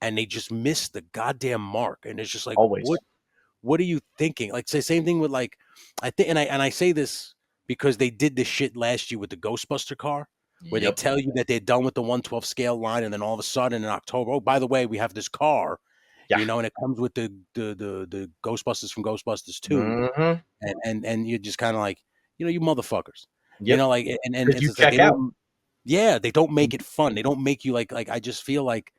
and they just miss the goddamn mark. And it's just like, Always. what are you thinking? Like, say same thing with like, I think, and I say this because they did this shit last year with the Ghostbuster car, where they Yep. tell you that they're done with the 112 scale line, and then all of a sudden in October, oh, by the way, we have this car, Yeah. and it comes with the Ghostbusters from Ghostbusters 2, Mhm. and you're just kind of like, you motherfuckers, Yep. like, and Because it's you just like they check out. don't, yeah, they don't make it fun. They don't make you like I just feel like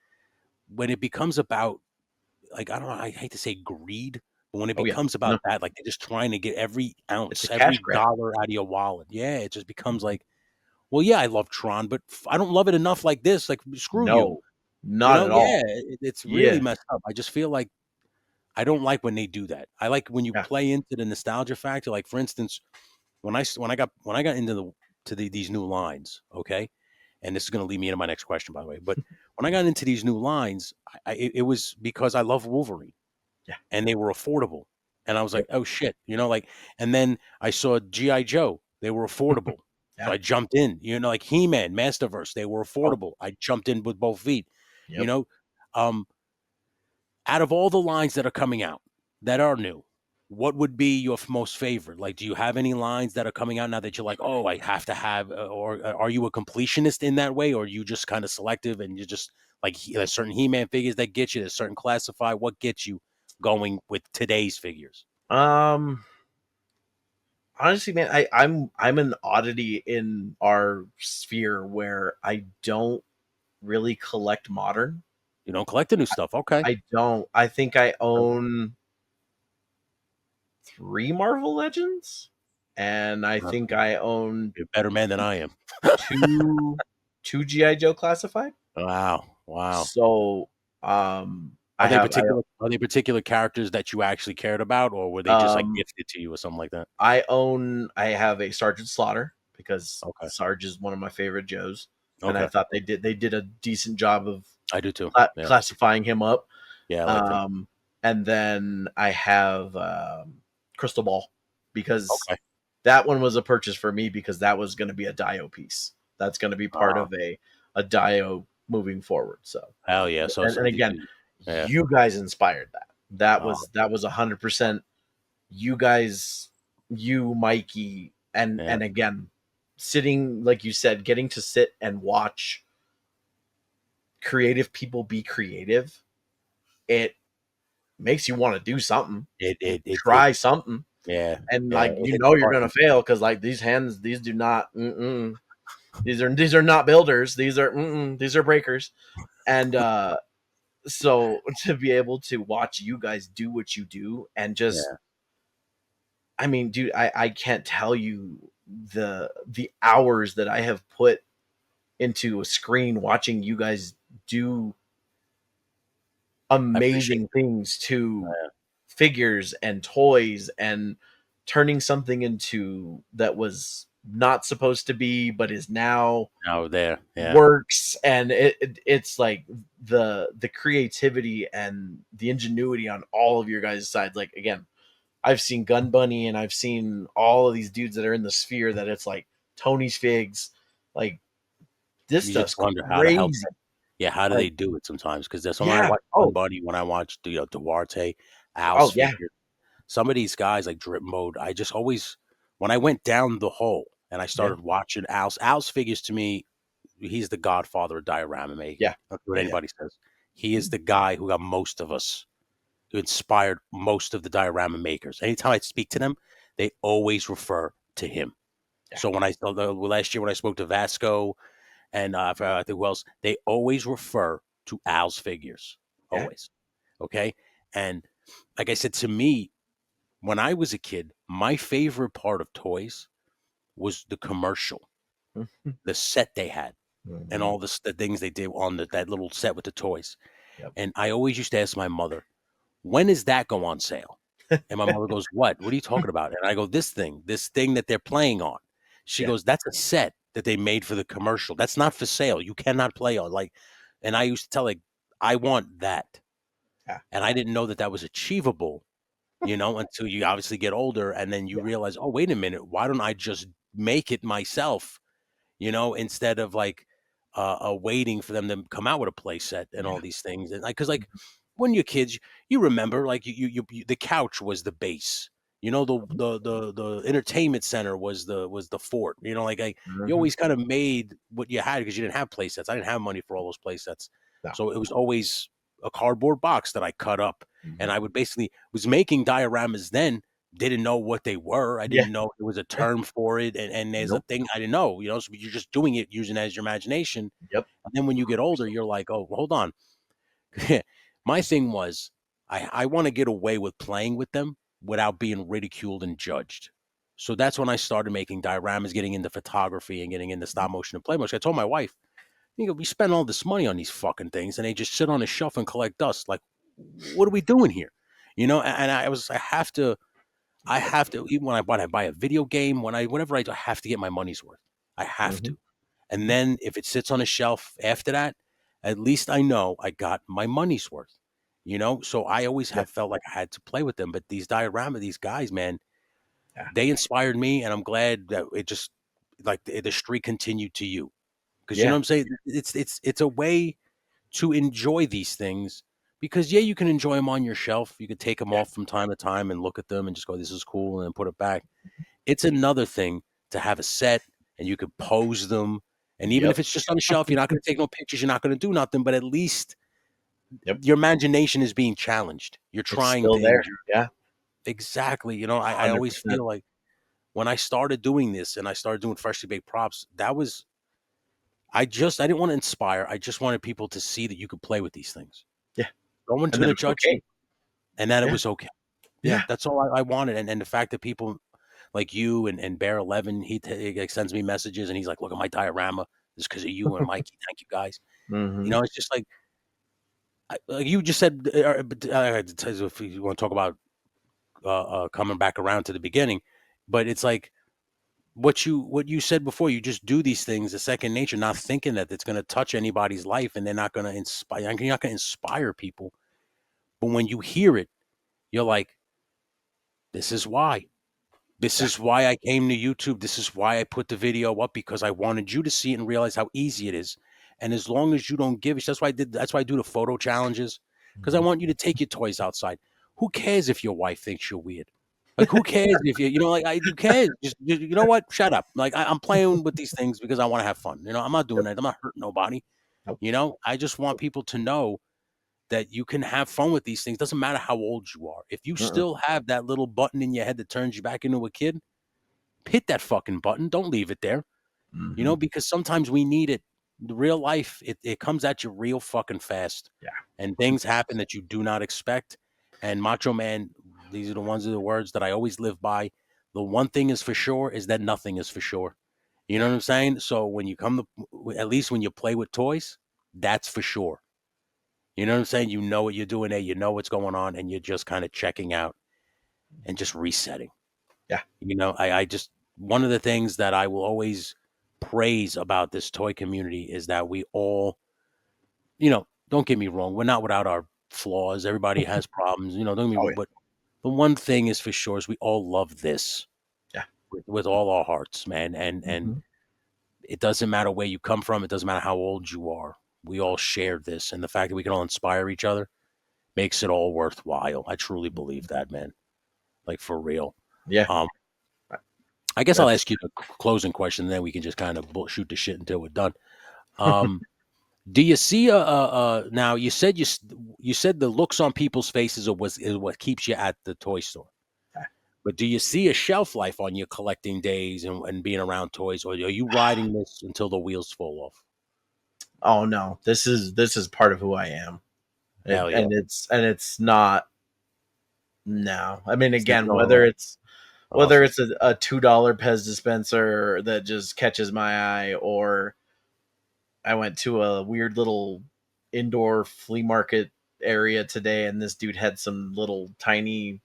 when it becomes about, like, I don't know, I hate to say greed, but when it Oh, yeah. becomes about No, that, like they're just trying to get every it's a ounce, every cash grab. dollar out of your wallet. Yeah, it just becomes Mhm. like, well, yeah, I love Tron, but I don't love it enough like this. Like, screw you. No, not at Yeah, all. it's really Yeah. messed up. I just feel like I don't like when they do that. I like when you Yeah. play into the nostalgia factor. Like, for instance, when I got into these new lines, okay, and this is going to lead me into my next question, by the way. But when I got into these new lines, it was because I love Wolverine Yeah. and they were affordable. And I was Yep. like, oh shit, like, and then I saw G.I. Joe, they were affordable. So Yeah. I jumped in, like He Man, Masterverse, they were Oh, affordable. I jumped in with both feet, you yep. know. Um, Out of all the lines that are coming out that are new, what would be your most favorite? Like, do you have any lines that are coming out now that you're like, oh, I have to have, or are you a completionist in that way, or are you just kind of selective and you just like there's certain He-Man figures that get you, there's certain classify, what gets you going with today's figures? Um, Honestly, man, I'm an oddity in our sphere where I don't really collect modern. You don't collect the new stuff, okay? I don't. I think I own 3 Marvel Legends, and I Uh, think I own You're a better man than I am. 2 2 GI Joe Classified. Wow, wow. So, I have Are they particular characters that you actually cared about, or were they just like um gifted to you or something like that? I have a Sergeant Slaughter because Okay, Sarge is one of my favorite Joes, and I okay. thought they did a decent job of I do too. Yeah, classifying him up. yeah, I liked him. Um, and then I have Crystal Ball because Okay. that one was a purchase for me because that was going to be a Dio piece. That's going to be part Uh, of a Dio moving forward. So, Hell yeah. So and again, yeah. you guys inspired that. Oh, That was 100% you guys, you, Mikey, yeah. and again, sitting like you said, getting to sit and watch creative people be creative. It makes you want to do something, It try something, yeah. and Yeah. like It you hits know you're hard. gonna fail because like these hands, these do not. These are not builders. These are breakers, and so to be able to watch you guys do what you do and just, Yeah. I mean, dude, I can't tell you the hours that I have put into a screen watching you guys do I appreciate amazing things to that. figures and toys and turning something into that was not supposed to be but is now Now there. Yeah. works, and it's like the creativity and the ingenuity on all of your guys' sides. Like again, I've seen Gun Bunny and I've seen all of these dudes that are in the sphere that it's like Tony's figs, like this You just stuff's wonder how to help crazy. them. Yeah, how do Like they do it sometimes? Because there's when I yeah, watch Fun Buddy, when I watch Duarte, Al's oh yeah, figure, some of these guys like Drip Mode, I just always when I went down the hole and I yeah, started watching Al's figures, to me, he's the godfather of diorama making. yeah, That's what yeah, yeah. anybody says. He is the guy who got most of us, who inspired most of the diorama makers. Anytime I speak to them, they always refer to him. Yeah, So when last year when I spoke to Vasco and I think who else, they always refer to Al's figures, yeah. always. Okay, and like I said, to me, when I was a kid, my favorite part of toys was the commercial, the set they had, and Mhm. all the things they did on that little set with the toys. Yep. And I always used to ask my mother, when is that go on sale? And my mother goes, what? What are you talking about? And I go, this thing that they're playing on. She Yeah. goes, that's a set that they made for the commercial. That's not for sale. You cannot play on, like, and I used to tell, like, I want that. Yeah. and I didn't know that that was achievable, until you obviously get older, and then you Yeah. realize, "Oh, wait a minute, why don't I just make it myself?" Instead of like waiting for them to come out with a play set and Yeah. all these things. And like, because like when you're kids, you remember like the couch was the base. The entertainment center was the fort. Like you Mhm. always kind of made what you had because you didn't have play sets. I didn't have money for all those play sets, No. so it was always a cardboard box that I cut up, and Mhm. I would basically was making dioramas then, didn't know what they were. I Yeah. didn't know there was a Yeah. term for it, and there's a Nope. thing I didn't know. So you're just doing it using it as your imagination. Yep. And then when you get older, 100%. you're like, oh, hold on. My thing was, I want to get away with playing with them without being ridiculed and judged. So that's when I started making dioramas, getting into photography and getting into stop motion and play motion. I told my wife, we spend all this money on these fucking things and they just sit on a shelf and collect dust. Like, what are we doing here? And I have to, even when I buy a video game, whenever I have to get my money's worth. I have Mhm. to. And Mhm. then if it sits on a shelf after that, at least I know I got my money's worth. So I always Yeah. have felt like I had to play with them. But these guys, man, Yeah. they inspired me, and I'm glad that it just like the streak continued to you. Because you know Yeah. what I'm saying? It's a way to enjoy these things because yeah, you can enjoy them on your shelf. You could take them Yeah. off from time to time and look at them and just go, "This is cool," and then put it back. It's another thing to have a set and you could pose them. And even if Yep. it's just on the shelf, you're not going to take no pictures. You're not going to do nothing, but at least Yep. your imagination is being challenged. You're It's trying still things. there. Yeah. Exactly. I always 100%. feel like when I started doing this and I started doing freshly baked props, I didn't want to inspire. I just wanted people to see that you could play with these things. Yeah. No one's And going that to it's judge okay. you and that it Yeah. was okay. Yeah, Yeah. that's all I wanted. And the fact that people like you and Bear 11, he like, sends me messages and he's like, look at my diorama. It's because of you and Mikey. Thank you guys. Mhm. It's just like you just said, if you want to talk about coming back around to the beginning, but it's like what you said before. You just do these things, a second nature, not thinking that it's going to touch anybody's life and they're not going to inspire. You're not going to inspire people, but when you hear it, you're like, this is why. This Yeah. is why I came to YouTube. This is why I put the video up because I wanted you to see it and realize how easy it is. And as long as you don't give it, that's why I do the photo challenges because I Mhm. want you to take your toys outside. Who cares if your wife thinks you're weird? Like who cares if like who cares? Just you know what? Shut up. Like I'm playing with these things because I want to have fun. I'm not doing Yep. that. I'm not hurting nobody. Nope. I just want Nope. people to know that you can have fun with these things. Doesn't matter how old you are. If you Mm-mm. still have that little button in your head that turns you back into a kid, hit that fucking button. Don't leave it there, Mhm. because sometimes we need it. The real life, it comes at you real fucking fast, Yeah. and things happen 100%. that you do not expect. And Macho Man, these are the words that I always live by. The one thing is for sure is that nothing is for sure. You know Yeah. what I'm saying? So when you come to, at least when you play with toys, that's for sure. You know what I'm saying? You know what you're doing there. You know what's going on, and you're just kind of checking out and just resetting. Yeah. I just one of the things that I will always praise about this toy community is that we all, don't get me wrong, we're not without our flaws. Everybody has problems, don't get me Oh, wrong, yeah. but the one thing is for sure is we all love this Yeah. with all our hearts, man. And Mhm. it doesn't matter where you come from, it doesn't matter how old you are. We all share this, and the fact that we can all inspire each other makes it all worthwhile. I truly believe that, man. Like for real. Yeah. Um, I guess I'll That's ask you the closing question, and then we can just kind of shoot the shit until we're done. Um, do you see now? You said the looks on people's faces is what keeps you at the toy store. But do you see a shelf life on your collecting days and being around toys, or are you riding this until the wheels fall off? Oh, no. This is part of who I am. It Hell yeah, and it's not. No. I mean, it's never again, going whether away. it's Awesome, a $2 Pez dispenser that just catches my eye, or I went to a weird little indoor flea market area today, and this dude had some little tiny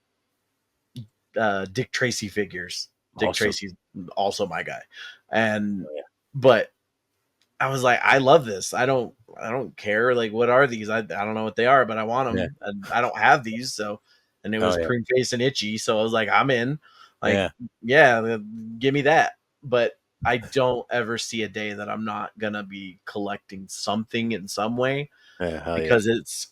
Dick Tracy figures. Dick awesome. Tracy's also my guy, and Oh, yeah. but I was like, I love this. I don't care. Like, what are these? I don't know what they are, but I want Yeah. them. And I don't have these. So, and it Oh was yeah. cream face and itchy. So I was like, I'm in. Like, Yeah. yeah, give me that. But I don't ever see a day that I'm not gonna be collecting something in some way, Yeah. Hell yeah. because it's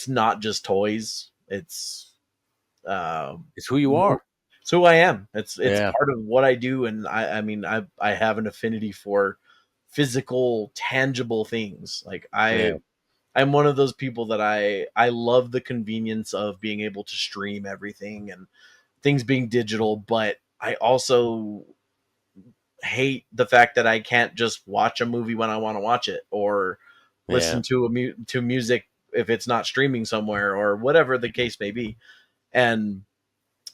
not just toys. It's It's who you mo are. it's who I am. It's Yeah. part of what I do, and I mean, I have an affinity for physical, tangible things. Like, Yeah. I'm one of those people that I love the convenience of being able to stream everything and things being digital, but I also hate the fact that I can't just watch a movie when I want to watch it, or listen Yeah. to to music if it's not streaming somewhere, or whatever the case may be. And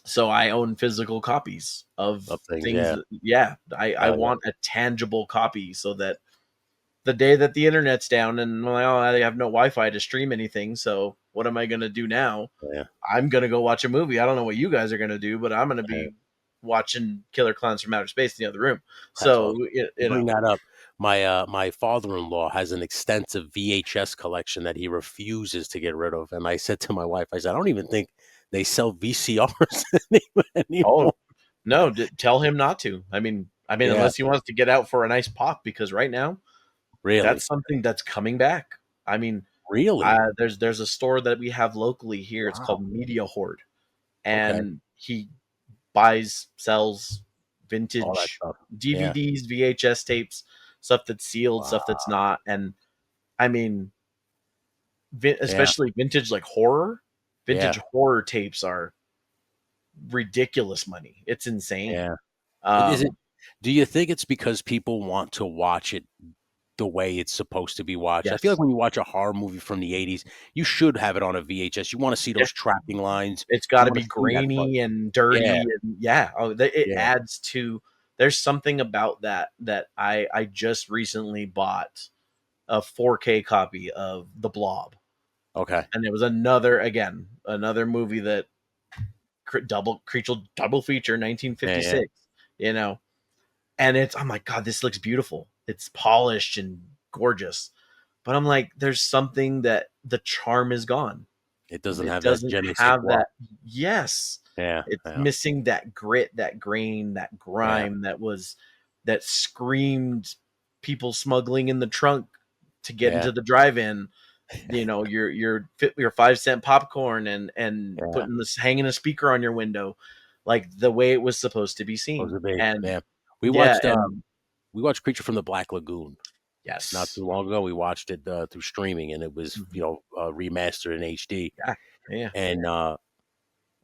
so I own physical copies of Of things. things Yeah. that, yeah, I Hell yeah. want a tangible copy, so that the day that the internet's down and I'm like, oh, I have no Wi-Fi to stream anything, so what am I going to do now? Yeah. I'm going to go watch a movie. I don't know what you guys are going to do, but I'm going to Yeah. be watching Killer Clowns from Outer Space in the other room. That's So, awesome. You bring that up. My father-in-law has an extensive VHS collection that he refuses to get rid of. And I said to my wife, I said, I don't even think they sell VCRs oh, anymore. no, tell him not to. I mean, Yeah, unless he wants to get out for a nice pop, because right now that's really, something that's coming back. I mean, really. there's a store that we have locally here. It's Wow. called Media Horde, Okay. and he buys, sells All that vintage stuff. Yeah. DVDs, VHS tapes, stuff that's sealed, stuff that's Wow. not. And I mean, Yeah. especially vintage, like horror, Yeah. vintage horror tapes are ridiculous money. It's insane. Yeah. Is it? Um, Do you think it's because people want to watch it the way it's supposed to be watched? I feel like yes, when you watch a horror movie from the '80s, you should have it on a VHS. You want to see yeah, those tracking lines. it's got You to want be to see that fun. grainy and Yeah. dirty, and yeah, oh, it Yeah. adds to. There's something about that I just recently bought a 4K copy of The Blob, Okay. and it was another movie that double feature Yeah. Yeah. 1956, you know. And I'm like, God, this looks beautiful. It's polished and gorgeous. But I'm like, there's something that the charm is gone. It doesn't It have that doesn't je ne sais have quoi. that. Yes, Yeah. it's Yeah. missing that grit, that grain, that Yeah. grime that screamed people smuggling in the trunk to get Yeah. into the drive-in. Your 5 cent popcorn, and Yeah. putting this hanging a speaker on your window, like the way it was supposed to be Supposed seen. to be. And Yeah. We yeah, watched. and We watched Creature from the Black Lagoon not yes. too long ago. We watched it through streaming, and it was Mhm. remastered in HD. Yeah, yeah, And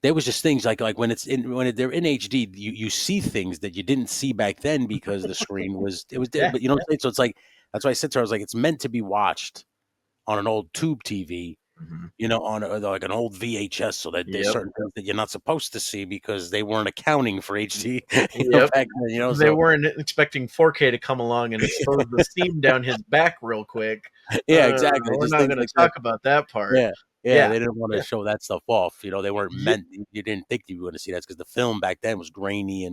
there was just things like they're in HD, you see things that you didn't see back then because the screen was it was yeah, but you know what yeah. I'm saying? So it's like that's why I said to her, I was like, it's meant to be watched on an old tube TV, Mhm. on like an old VHS, so that there's Yep, certain things that you're not supposed to see because they weren't accounting for HD, yep. back then, They so weren't expecting 4K to come along and expose the seam down his back real quick. yeah, exactly. We're Just not things gonna like that. talk about that part. Yeah. Yeah, Yeah, they didn't want to yeah, show that stuff off. They weren't yeah, meant you didn't think you were gonna see that because the film back then was grainy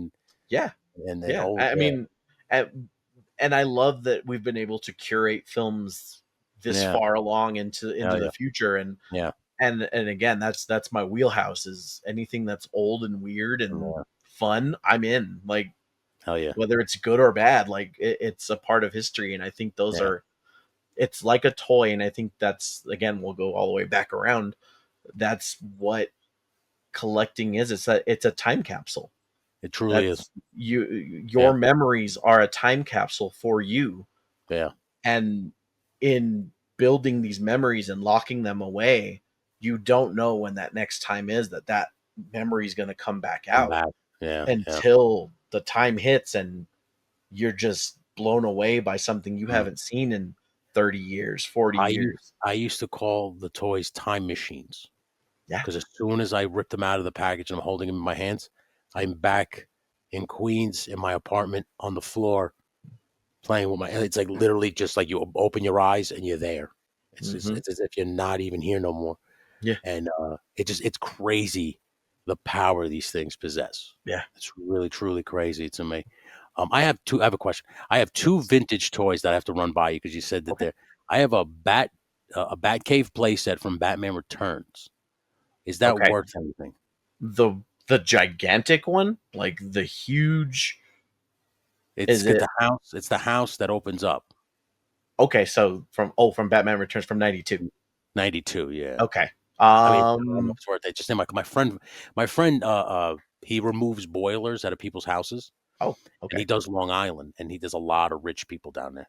yeah, and yeah. old. I Yeah. mean, at and I love that we've been able to curate films this Yeah. far along into Oh the yeah. future. and Yeah. and again, that's my wheelhouse, is anything that's old and weird and Yeah. fun, I'm in. Like, Hell yeah. whether it's good or bad, like, it's a part of history. And I think those Yeah. are it's like a toy. And I think that's, again, we'll go all the way back around. That's what collecting is. It's a time capsule. It truly is. That's you Your Yeah. memories are a time capsule for you. Yeah. And in building these memories and locking them away, you don't know when that next time is that memory is going to come back Come out, back. Yeah. Yeah. until the time hits and you're just blown away by something you Mm. haven't seen in 30 years, 40 years. I used to call the toys time machines Yeah. because as soon as I rip them out of the package and I'm holding them in my hands, I'm back in Queens in my apartment on the floor playing with my it's like literally just like you open your eyes and you're there. Hmm. It's as if you're not even here no more. Yeah. And it's crazy the power these things possess. Yeah. It's really truly crazy to me. I have a question. I have two vintage toys that I have to run by you because you said that Okay. they're. I have a Batcave playset from Batman Returns. Is that Okay. worth anything? The the gigantic one, like the huge, It's is got it? the house. It's the house that opens up. Okay, so from Batman Returns from 92. 92. Yeah. Okay. I mean, I don't know if Um. it's worth it. Just my friend, he removes boilers out of people's houses, Oh, and he okay. does Long Island, and he does a lot of rich people down there.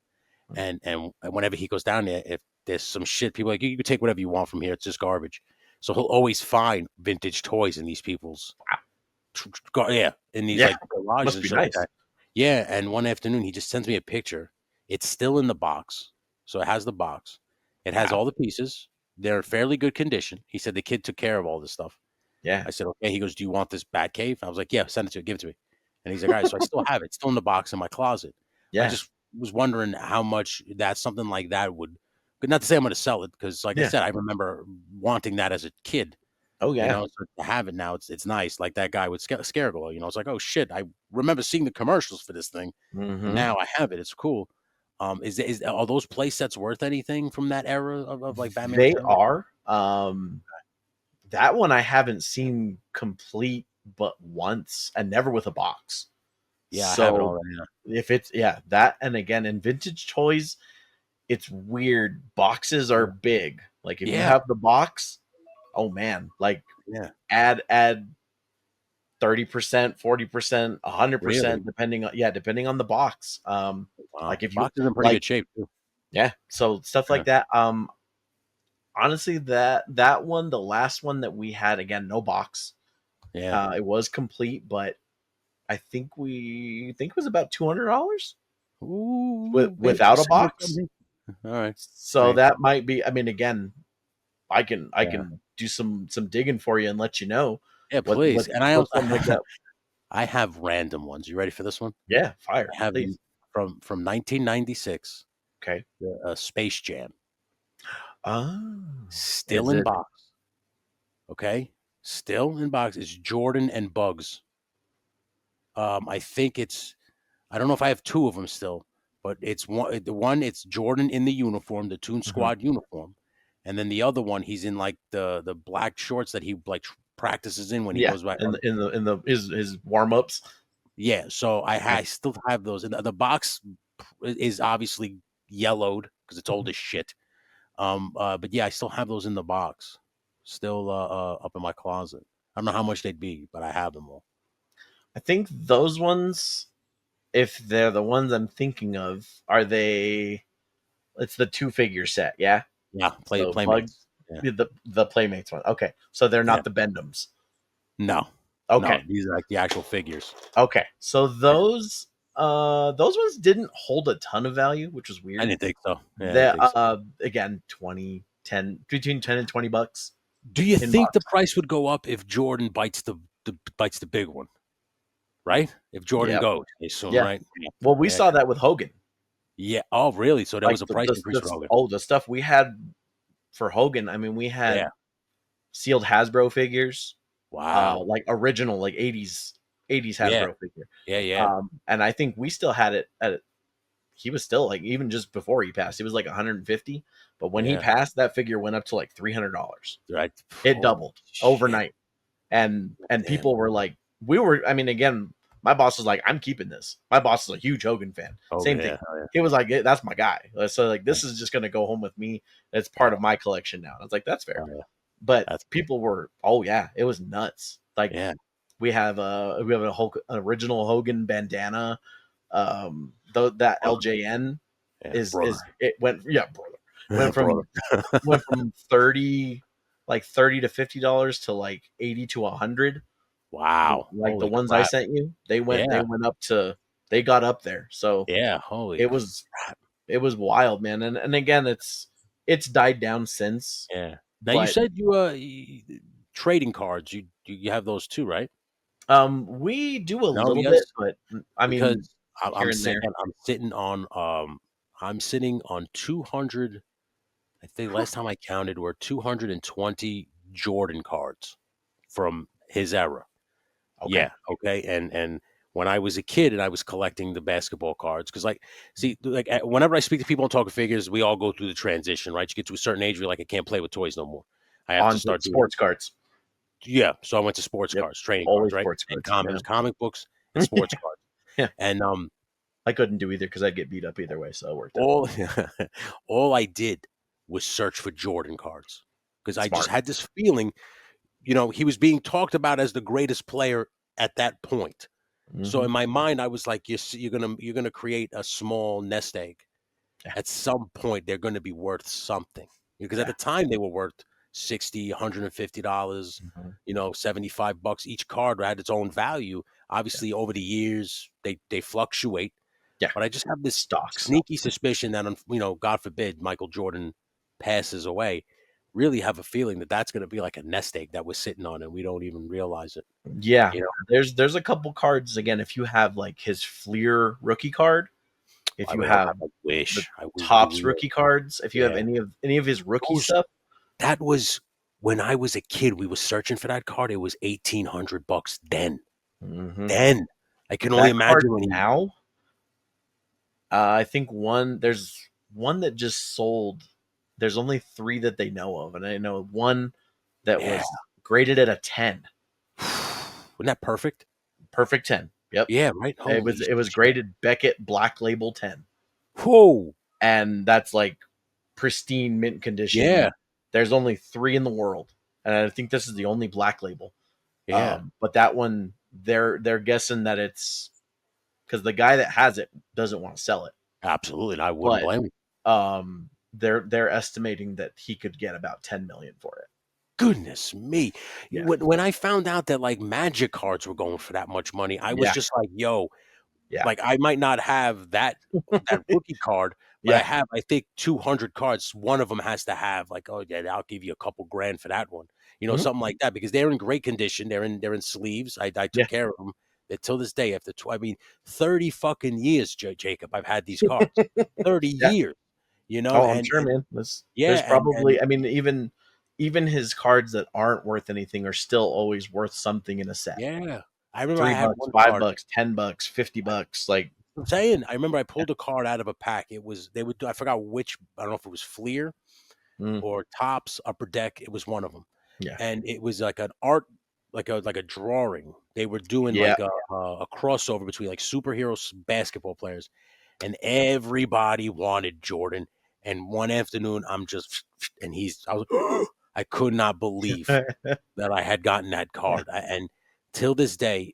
And whenever he goes down there, if there's some shit, people are like you can take whatever you want from here. It's just garbage. So he'll always find vintage toys in these people's, Wow. yeah, in these Yeah, like garages must and be shit like nice. that. Yeah, and one afternoon he just sends me a picture. It's still in the box, so it has the box. It has Wow. all the pieces. They're in fairly good condition. He said the kid took care of all this stuff. Yeah. I said, okay. He goes, do you want this Bat Cave? I was like, yeah, send it to me, give it to me. And he's like, all right. So I still have it, still in the box in my closet. I Yeah. just was wondering how much that something like that would, but not to say I'm going to sell it because, like I Yeah. said, I remember wanting that as a kid. Oh yeah. So to have it now, it's nice. Like that guy with Scareglow. It's like, oh shit, I remember seeing the commercials for this thing, and Hmm. now I have it. It's cool. Are those play sets worth anything from that era of like Batman They Returns? are. That one I haven't seen complete but once, and never with a box. Yeah, I have it So already. Yeah, if it's, yeah, that, and again in vintage toys, it's weird. Boxes are big. Like if you yeah, have the box, oh man, like yeah. add 30%, 40%, Really? 100%, depending on the box. Wow. Like if you Box is in pretty like, good shape too. yeah, so stuff Yeah. like that. Honestly, that one, the last one that we had, again, no box. Yeah. It was complete, but I think it was about $200 Ooh, baby, without a something, box. something. All right. So Right. that might be. I mean, again, I Yeah. can do some digging for you and let you know Yeah, what please. And I what also something like that. I have random ones. You ready for this one? Yeah, fire, I have please. from 1996, Okay. the Space Jam, Oh, still is in it? box. Okay, still in box. It's Jordan and Bugs. I think it's. I don't know if I have two of them still, but it's one. The one it's Jordan in the uniform, the Toon Mhm. Squad uniform, and then the other one he's in like the black shorts that he like practices in when he Yeah, goes back. in the his warm ups. Yeah, so Yeah. I still have those, and the box is obviously yellowed because it's old Mhm. as shit. But yeah, I still have those in the box, still up in my closet. I don't know how much they'd be, but I have them all. I think those ones, if they're the ones I'm thinking of, are they? It's the two figure set, yeah. Yeah, So Bugs, playmates. Yeah, the Playmates one. Okay, so they're yeah. not the Bendums. No, no, Okay, these are like the actual figures. okay. So Yeah, those ones didn't hold a ton of value, which was I weird. didn't think so. Yeah, I didn't They think so. again 20 10 between 10 and $20 Do you in think the box. price would go up if Jordan bites the big one? Right? If Jordan Yep. goes, I assume, Yeah. right? Yeah. Well, we Yeah. saw that with Hogan. Yeah. Oh, really? So there Like was a price increase for Hogan. the stuff we had for Hogan. I mean, we Yeah. had sealed Hasbro figures, Wow. like original, like 80s Yeah. Hasbro figure. Yeah. Yeah. And I think we still had it at, he was still like, even just before he passed, he was like 150. But when he Yeah. passed, that figure went up to like $300. Right. It Holy doubled shit. overnight. And Damn. people were like, I mean, again, my boss was like, I'm keeping this. My boss is a huge Hogan fan. Hogan. Same Yeah. thing. Oh, yeah. He was like, that's my guy. So like, Yeah. this is just gonna go home with me. It's part Oh, of my collection now. I was like, that's fair. oh, yeah. But That's cool. people were, oh yeah, it was nuts. Like Yeah. we have an original Hogan bandana. That Brother. LJN Yeah. is Brother. it went, yeah, brother, went Brother. from went from 30 to $50 to like 80 to 100. Wow. Like the Holy ones I crap. sent you, they Yeah. went up to, they got up there. So Yeah. Holy it was crap. it was wild, man. And again, it's died down since, Yeah. Now you but said trading cards. You have those too, right? we do a No. little bit, Yes. but I Because mean, here and there. I'm sitting on 200. I think last time I counted were 220 Jordan cards from his era. Okay. Yeah, okay, and when I was a kid and I was collecting the basketball cards. Because, like, see, like whenever I speak to people on talking figures, we all go through the transition, right? You get to a certain age, where you're like, I can't play with toys no more. I have to On to start doing, sports cards. yeah. So I went to sports Yep. cards, trading cards, Always right? sports And cards. it Yeah. was comic books and sports cards. Yeah. And I couldn't do either because I'd get beat up either way, so it worked out. all all I did was search for Jordan cards because I just Smart. had this feeling, he was being talked about as the greatest player at that point. So Hmm. in my mind, I was like, you're gonna create a small nest egg. Yeah. At some point, they're going to be worth something because at Yeah. the time they were worth 60, $150, Hmm. $75 each card had its own value. Yeah. Obviously, over the years, they fluctuate. Yeah. But I just have this Stocks. sneaky suspicion that, God forbid, Michael Jordan passes away. Really have a feeling that that's going to be like a nest egg that we're sitting on, and we don't even realize it. Yeah. You know, There's a couple cards again. If you have like his Fleer rookie card, if I you would hope. have I the wish. I we Topps we rookie cards, if you have yeah. any of his rookie Those stuff. That was when I was a kid. We were searching for that card. It was $1,800 then. Hmm. Then I can only That card imagine when he. now, I think there's one that just sold. There's only three that they know of, and I know one that Yeah, was graded at a 10. wasn't that perfect? Perfect 10. Yep. Yeah, right. Holy It was shit! graded Beckett Black Label 10. Whoa! And that's like pristine mint condition. Yeah, There's only three in the world. And I think this is the only Black Label. yeah, But that one they're guessing that it's because the guy that has it doesn't want to sell it. absolutely. And I wouldn't But blame him. they're estimating that he could get about 10 million for it. Goodness me! Yeah. When I found out that like Magic cards were going for that much money, I was Yeah. just like, "Yo, Yeah. like, I might not have that rookie card, but I Yeah. have, I think, 200 cards. One of them has to have, like, "Oh, yeah, I'll give you a couple grand for that one." Mhm. Something like that because they're in great condition. They're in sleeves. I Yeah. took care of them. That till this day, after 30 fucking years, Jacob, I've had these cards. 30 Yeah. years, Oh, I'm sure, and man. There's yeah, and probably, I mean, even his cards that aren't worth anything are still always worth something in a set. yeah. I remember I had $3, one card. $5, $10, $50. Like, I'm saying, I remember I yeah. pulled a card out of a pack. It was they would I forgot which. I don't know if it was Fleer Mm, or Tops, Upper Deck. It was one of them, yeah. and it was like an art, like a drawing. They were doing Yeah. like a crossover between like superheroes, basketball players, and everybody wanted Jordan. And one afternoon, I'm just, and I was, I could not believe that I had gotten that Yeah. card, and till this day,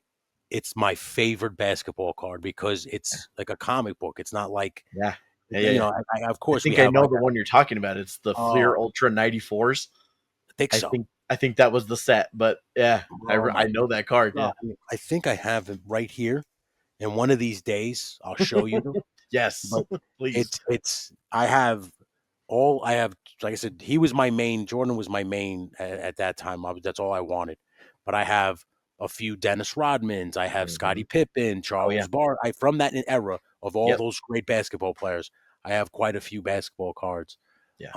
it's my favorite basketball card because it's like a comic book. It's not like, Yeah. Yeah. Yeah. Yeah. of I course we think I have know like, the one you're talking about. It's the oh, Fleer Ultra 94s. I think so. I think that was the set, but yeah, Oh I my know that card. Yeah. God. I think I have it right here, and one of these days I'll show you. Yes. But Please. it's I have, like I said, he was my main. Jordan was my main at that time. That's all I wanted. But I have a few Dennis Rodmans. I have Hmm. Scottie Pippen, Oh yeah. Charles Bar. I from that era of all Yep. those great basketball players. I have quite a few basketball cards. Yeah.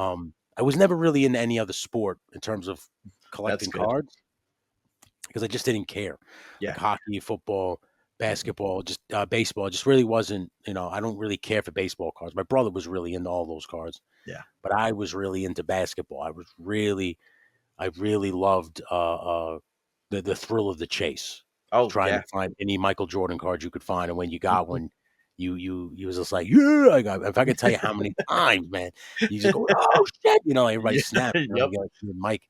I was never really into any other sport in terms of That's collecting good. cards because I just didn't care. Like Yeah. hockey, football, Hmm. basketball, just baseball. Just really wasn't. I don't really care for baseball cards. My brother was really into all those cards, Yeah. but I was really into basketball. I really loved the thrill of the chase, Oh trying to yeah. find any Michael Jordan cards you could find, and when you got one, you was just like, yeah, I got. If I could tell you how many times, man, you just go, oh shit, everybody Yeah. snapped. Yep. You got Mike.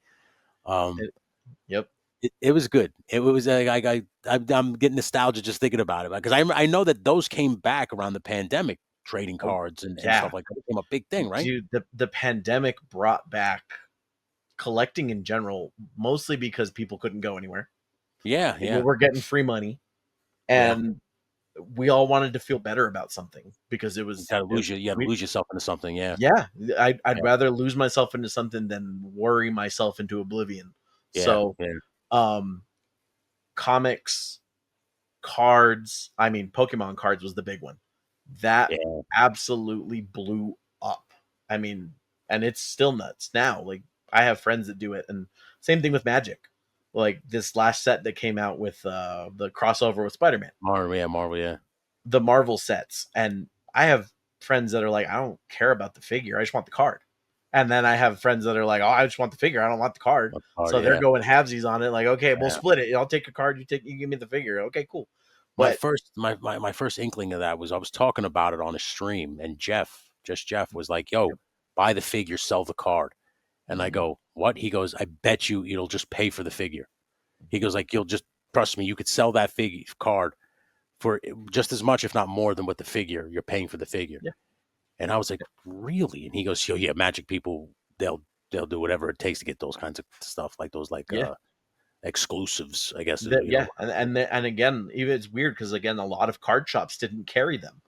Um, It- yep. it was good. It was I'm getting nostalgia just thinking about it because I know that those came back around the pandemic, trading Oh cards and yeah. stuff like that became a big thing, right? Dude, the pandemic brought back collecting in general, mostly because people couldn't go anywhere. Yeah, People yeah, were getting free money, yeah. and we all wanted to feel better about something because You got to lose yourself into something. Yeah, yeah, I'd yeah, rather lose myself into something than worry myself into oblivion. yeah, So, yeah, um, comics, cards. I mean, Pokemon cards was the big one. That yeah. absolutely blew up. I mean, and it's still nuts now. Like I have friends that do it, and same thing with Magic. like this last set that came out with the crossover with Spider-Man, Marvel, yeah. the Marvel sets. And I have friends that are like, I don't care about the figure, I just want the card. And then I have friends that are like, oh, I just want the figure, I don't want the card. Hard, So they're yeah. going halvesies on it. Like, okay, we'll Yeah. split it. I'll take a card. You give me the figure. Okay, cool. My But first my first inkling of that was I was talking about it on a stream, and Jeff was like, "Yo, yep. buy the figure, sell the card." And I Mhm. go, "What?" He goes, "I bet you it'll just pay for the figure." He goes, "Like, you'll just trust me, you could sell that figure card for just as much, if not more, than what the figure you're paying for the figure." Yeah. And I was like, "Really?" And he goes, "Yo, yeah, Magic people, they'll do whatever it takes to get those kinds of stuff, like those Yeah. exclusives, I guess, That, you yeah. know." And again, even it's weird because again, a lot of card shops didn't carry them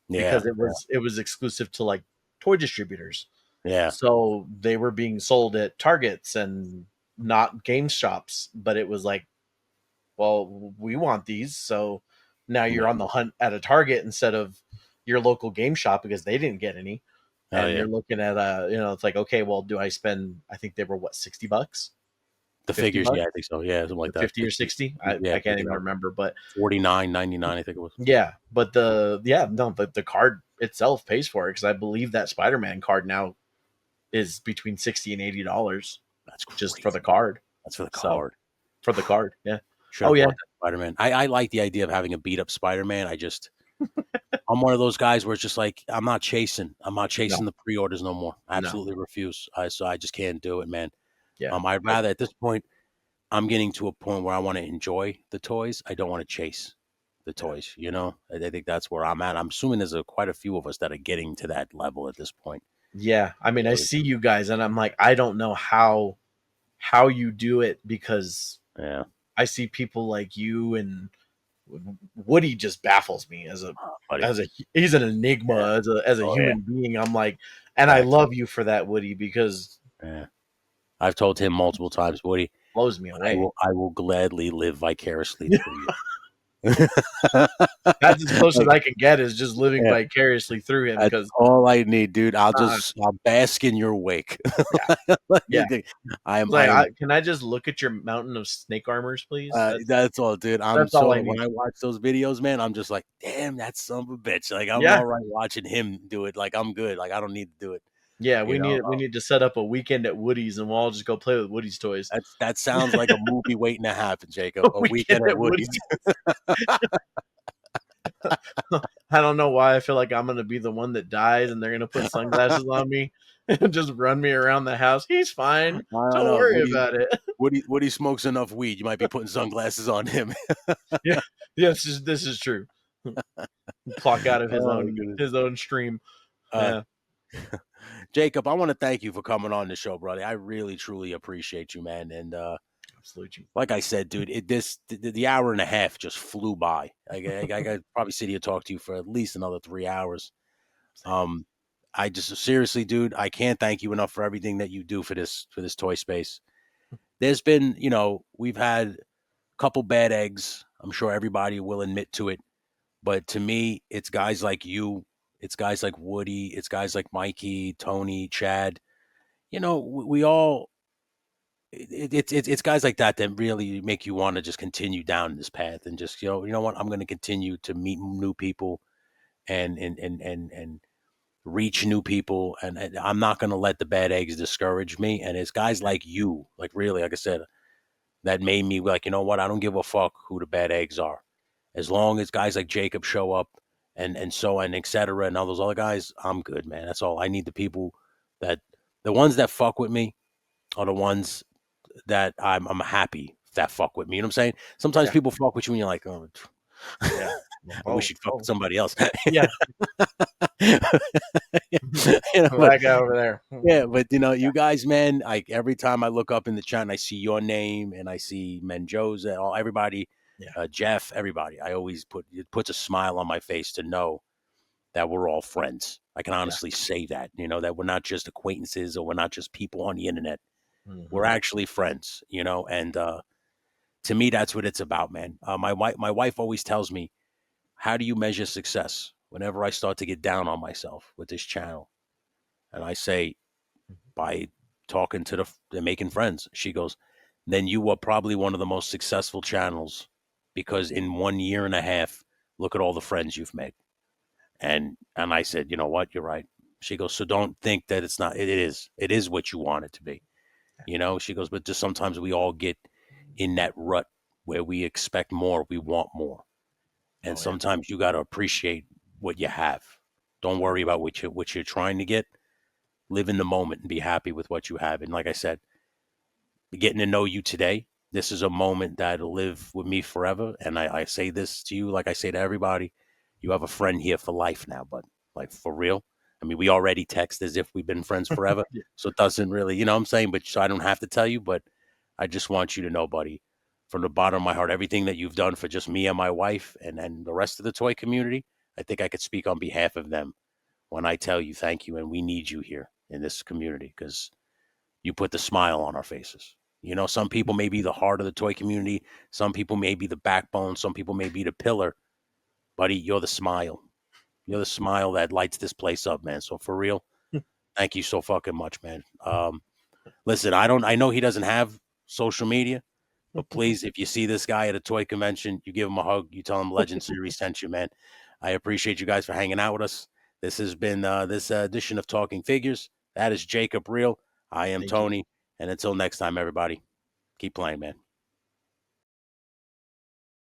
Yeah, because it was exclusive to like toy distributors. yeah, So they were being sold at Targets and not game shops, but it was like, well, we want these. So now yeah. you're on the hunt at a Target instead of your local game shop because they didn't get any. Oh And yeah. you're looking at it's like, okay, well, do I spend, I think they were what, $60, The 50 figures, yeah, bucks, I think so. Yeah, something like that. 50 or 60? Yeah, I can't even 59, remember, but 49.99, I think it was. yeah, but the card itself pays for it because I believe that Spider-Man card now is between 60 and $80 That's just for crazy. the card. That's for the So card. for the card, yeah. Should Oh have yeah, bought that Spider-Man. I like the idea of having a beat up Spider-Man. I'm one of those guys where it's just like I'm not chasing. I'm not no, chasing the pre-orders no more. I no, absolutely refuse. So I just can't do it, man. yeah, I'd rather at this point I'm getting to a point where I want to enjoy the toys. I don't want to chase the yeah, toys. You know, I think that's where I'm at. I'm assuming there's quite a few of us that are getting to that level at this point. yeah. I mean, You I know, see you guys, and I'm like, I don't know how you do it because yeah, I see people like you and Woody just baffles me buddy. as a he's an Yeah. enigma as a Oh yeah. human being. I'm like, and I Facts. love you for that, Woody, because Yeah. I've told him multiple times, Woody, blows me away. I will gladly live vicariously through you. That's as close as Like, I can get is just living yeah, vicariously through him that's because all I need, dude. uh, I'll bask in your wake. yeah, yeah. Like, It's I like, am can I just look at your mountain of snake armors, please? that's all, dude. I'm That's all I so when need. I watch those videos, man, I'm just like, damn, that son of a bitch. Like I'm Yeah, all right watching him do it. Like I'm good. Like I don't need to do it. yeah. You know, We need to set up a weekend at Woody's and we'll all just go play with Woody's toys. that sounds like a movie waiting to happen, Jacob. A A weekend weekend at at Woody's. Woody's. I don't know why I feel like I'm gonna be the one that dies and they're gonna put sunglasses on me and just run me around the house. He's fine. I don't Don't know. worry about it. Woody smokes enough weed. You might be putting sunglasses on him. Yeah, yes, this is true. Clock out of Oh goodness. his own stream. Uh, Yeah, Jacob, I want to thank you for coming on the show, brother. I really truly appreciate you, man. And absolutely. like I said, dude, the hour and a half just flew by. I could probably sit here and talk to you for at least another 3 hours. Same. Um, I just seriously, dude, I can't thank you enough for everything that you do for this toy space. There's been, we've had a couple bad eggs. I'm sure everybody will admit to it. But to me, it's guys like you, it's guys like Woody, it's guys like Mikey, Tony, Chad. We all it's guys like that that really make you want to just continue down this path and just you know what, I'm going to continue to meet new people and reach new people, and I'm not going to let the bad eggs discourage me. And it's guys like you, like really, like I said, that made me like, you know what, I don't give a fuck who the bad eggs are, as long as guys like Jacob show up and so and etc. and all those other guys, I'm good, man. That's all I need. That the ones that fuck with me are the ones that I'm happy that fuck with me. You know what I'm saying? Sometimes Yeah, people fuck with you and you're like, oh, yeah. I wish you'd fuck with somebody else. Yeah. But That guy over there. yeah, but Yeah, you guys, man, like every time I look up in the chat and I see your name and I see Menjoza, all everybody, yeah, Jeff, everybody, I always it puts a smile on my face to know that we're all friends. I can yeah. honestly say that, that we're not just acquaintances or we're not just people on the internet. We're Hmm. actually friends, and to me, that's what it's about, man. My wife always tells me, "How do you measure success?" Whenever I start to get down on myself with this channel, and I say, by talking to and making friends. She goes, then you are probably one of the most successful channels, because in 1 year and a half, look at all the friends you've made. And I said, you know what, you're right. She goes, so don't think that it's not. It is what you want it to be. She goes, but just sometimes we all get in that rut where we expect more, we want more, and Oh yeah. sometimes you got to appreciate what you have. Don't worry about what you're trying to get. Live in the moment and be happy with what you have. And like I said, getting to know you today, this is a moment that'll live with me forever. And I say this to you, like I say to everybody, you have a friend here for life now, but like for real. I mean, we already text as if we've been friends forever. Yeah. So it doesn't really, you know what I'm saying? But so I don't have to tell you, but I just want you to know, buddy, from the bottom of my heart, everything that you've done for just me and my wife and the rest of the toy community, I think I could speak on behalf of them when I tell you thank you. And we need you here in this community because you put the smile on our faces. Some people may be the heart of the toy community. Some people may be the backbone. Some people may be the pillar. Buddy, you're the smile. You're the smile that lights this place up, man. So for real, thank you so fucking much, man. Listen, I know he doesn't have social media, but please, if you see this guy at a toy convention, you give him a hug. You tell him Legend Series sent you, man. I appreciate you guys for hanging out with us. This has been this edition of Talking Figures. That is Jacob Real. I am Thank you. Tony. And until next time, everybody, keep playing, man.